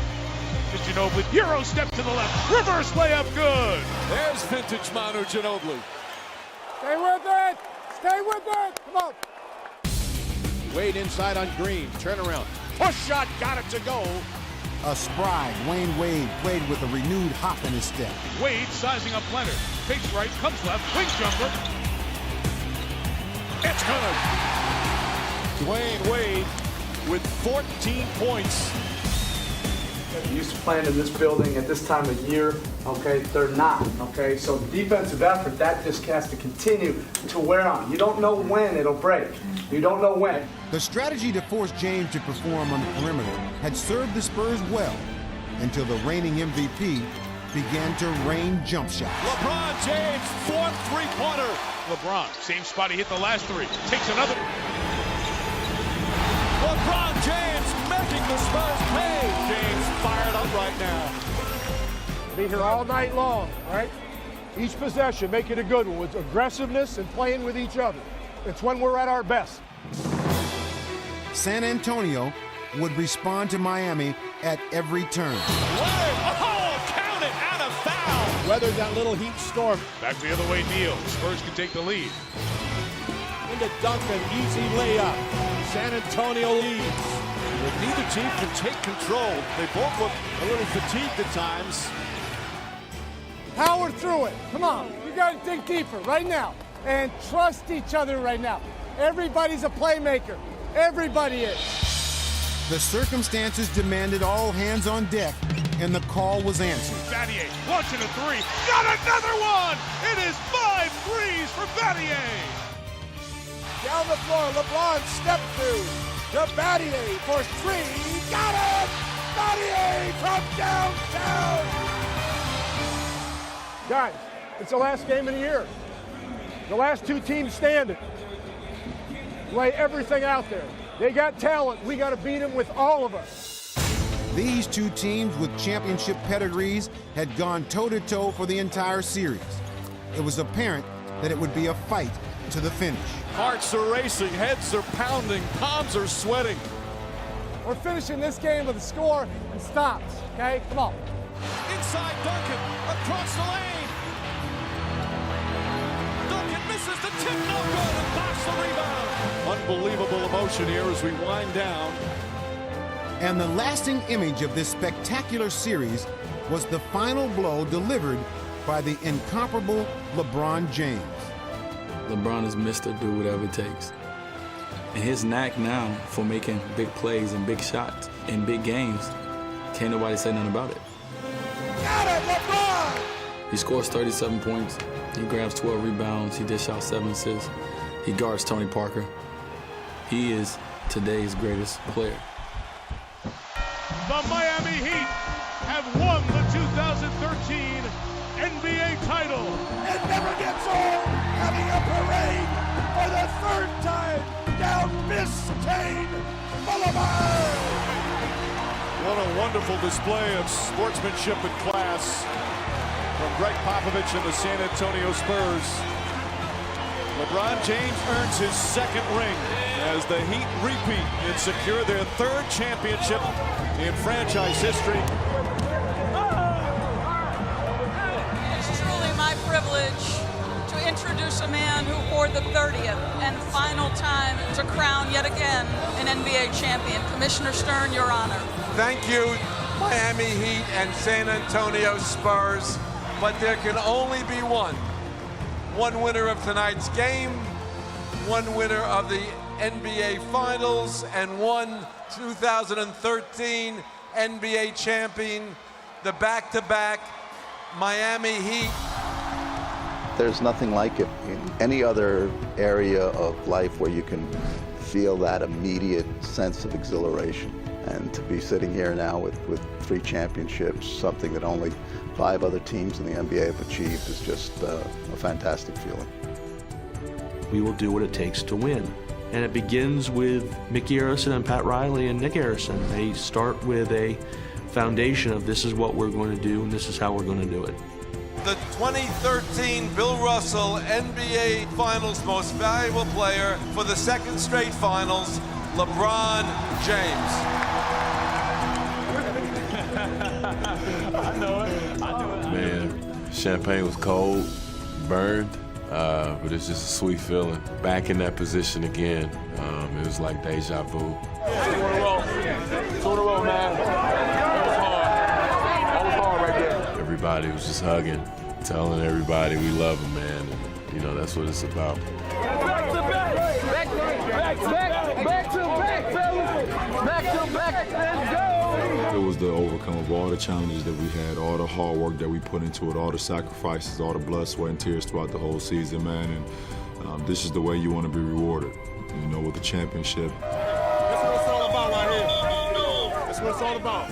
Mr. Ginobili, Euro step to the left, reverse layup, good! There's vintage Manu Ginobili. Stay with it! Stay with it! Come on! Wade inside on Green, turnaround, push shot, got it to go. A spry Dwyane Wade played with a renewed hop in his step. Wade sizing up Leonard, fakes right, comes left, wing jumper. It's good! Dwyane Wade with 14 points. Used to playing in this building at this time of year, okay? They're not, okay? So defensive effort, that just has to continue to wear on. You don't know when it'll break. You don't know when. The strategy to force James to perform on the perimeter had served the Spurs well until the reigning MVP began to rain jump shots. LeBron James, 4th three-pointer. LeBron, same spot he hit the last 3, takes another. LeBron James making the Spurs pay. James fired up right now. Be here all night long, all right? Each possession, make it a good one with aggressiveness and playing with each other. It's when we're at our best. San Antonio would respond to Miami at every turn. Oh, count it, and a foul. Weathered that little heat storm. Back the other way, Neal. Spurs can take the lead. Into Duncan, easy layup. San Antonio leads. But neither team can take control. They both look a little fatigued at times. Power through it. Come on. You got to dig deeper right now. And trust each other right now. Everybody's a playmaker. Everybody is. The circumstances demanded all hands on deck and the call was answered. Battier launching a three. Got another one! It is 5 threes for Battier. Down the floor, LeBron step through. To Battier for three. Got it! Battier from downtown! Guys, it's the last game of the year. The last two teams standing. Lay everything out there. They got talent. We got to beat them with all of us. These two teams with championship pedigrees had gone toe-to-toe for the entire series. It was apparent that it would be a fight to the finish. Hearts are racing, heads are pounding, palms are sweating. We're finishing this game with a score and stops, okay? Come on. Inside Duncan, across the lane. Duncan misses the tip, no good, and blocks the rebound. Unbelievable emotion here as we wind down. And the lasting image of this spectacular series was the final blow delivered by the incomparable LeBron James. LeBron is Mr. Do Whatever It Takes. And his knack now for making big plays and big shots in big games, can't nobody say nothing about it. Got it, LeBron! He scores 37 points. He grabs 12 rebounds. He dish out 7 assists. He guards Tony Parker. He is today's greatest player. The Miami Heat have won the 2013 NBA title. It never gets old having a parade for the third time down Biscayne Boulevard. What a wonderful display of sportsmanship and class from Greg Popovich and the San Antonio Spurs. LeBron James earns his second ring as the Heat repeat and secure their third championship in franchise history. It's truly my privilege to introduce a man who for the 30th and final time to crown yet again an NBA champion. Commissioner Stern, Your Honor. Thank you, Miami Heat and San Antonio Spurs, but there can only be one winner of tonight's game, one winner of the NBA Finals, and one 2013 NBA champion, the back-to-back Miami Heat. There's nothing like it in any other area of life where you can feel that immediate sense of exhilaration. And to be sitting here now with 3 championships, something that only 5 other teams in the NBA have achieved, is just a fantastic feeling. We will do what it takes to win. And it begins with Mickey Arison and Pat Riley and Nick Arison. They start with a foundation of this is what we're going to do and this is how we're going to do it. The 2013 Bill Russell NBA Finals Most Valuable Player for the second straight finals, LeBron James. I know it. Man, champagne was cold, burned, but it's just a sweet feeling. Back in that position again, it was like deja vu. 2 in a row, man. That was hard. That was hard right there. Everybody was just hugging, telling everybody we love them, man. And, you know, that's what it's about. Back to back, back to back, fellas. Back to back, let's go. It was the overcome of all the challenges that we had, all the hard work that we put into it, all the sacrifices, all the blood, sweat, and tears throughout the whole season, man. And this is the way you want to be rewarded, you know, with the championship. That's what it's all about right here. That's what it's all about.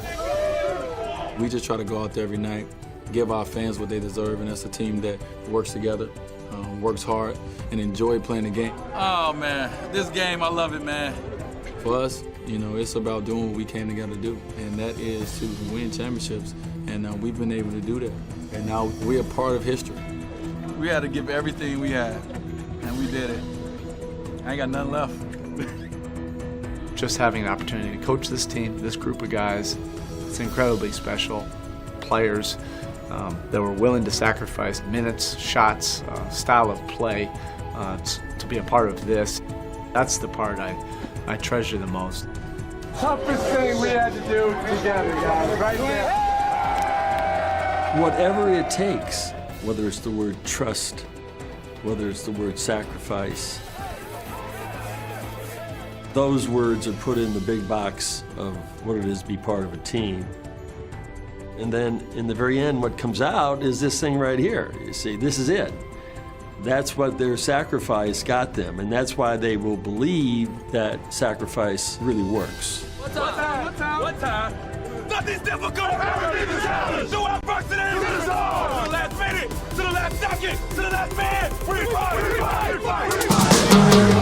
We just try to go out there every night, give our fans what they deserve, and that's a team that works together, works hard, and enjoy playing the game. Oh, man, this game, I love it, man. For us, you know, it's about doing what we came together to do, and that is to win championships, and we've been able to do that. And now we're a part of history. We had to give everything we had, and we did it. I ain't got nothing left. Just having an opportunity to coach this team, this group of guys, it's incredibly special. Players that were willing to sacrifice minutes, shots, style of play to be a part of this. That's the part I treasure the most. Toughest thing we had to do together, guys, right there. Whatever it takes, whether it's the word trust, whether it's the word sacrifice, those words are put in the big box of what it is to be part of a team. And then in the very end, what comes out is this thing right here. You see, this is it. That's what their sacrifice got them, and that's why they will believe that sacrifice really works. What time? Nothing's difficult. Everything's a challenge. Do our first and end. To the last minute, to the last second, to the last man. We fight.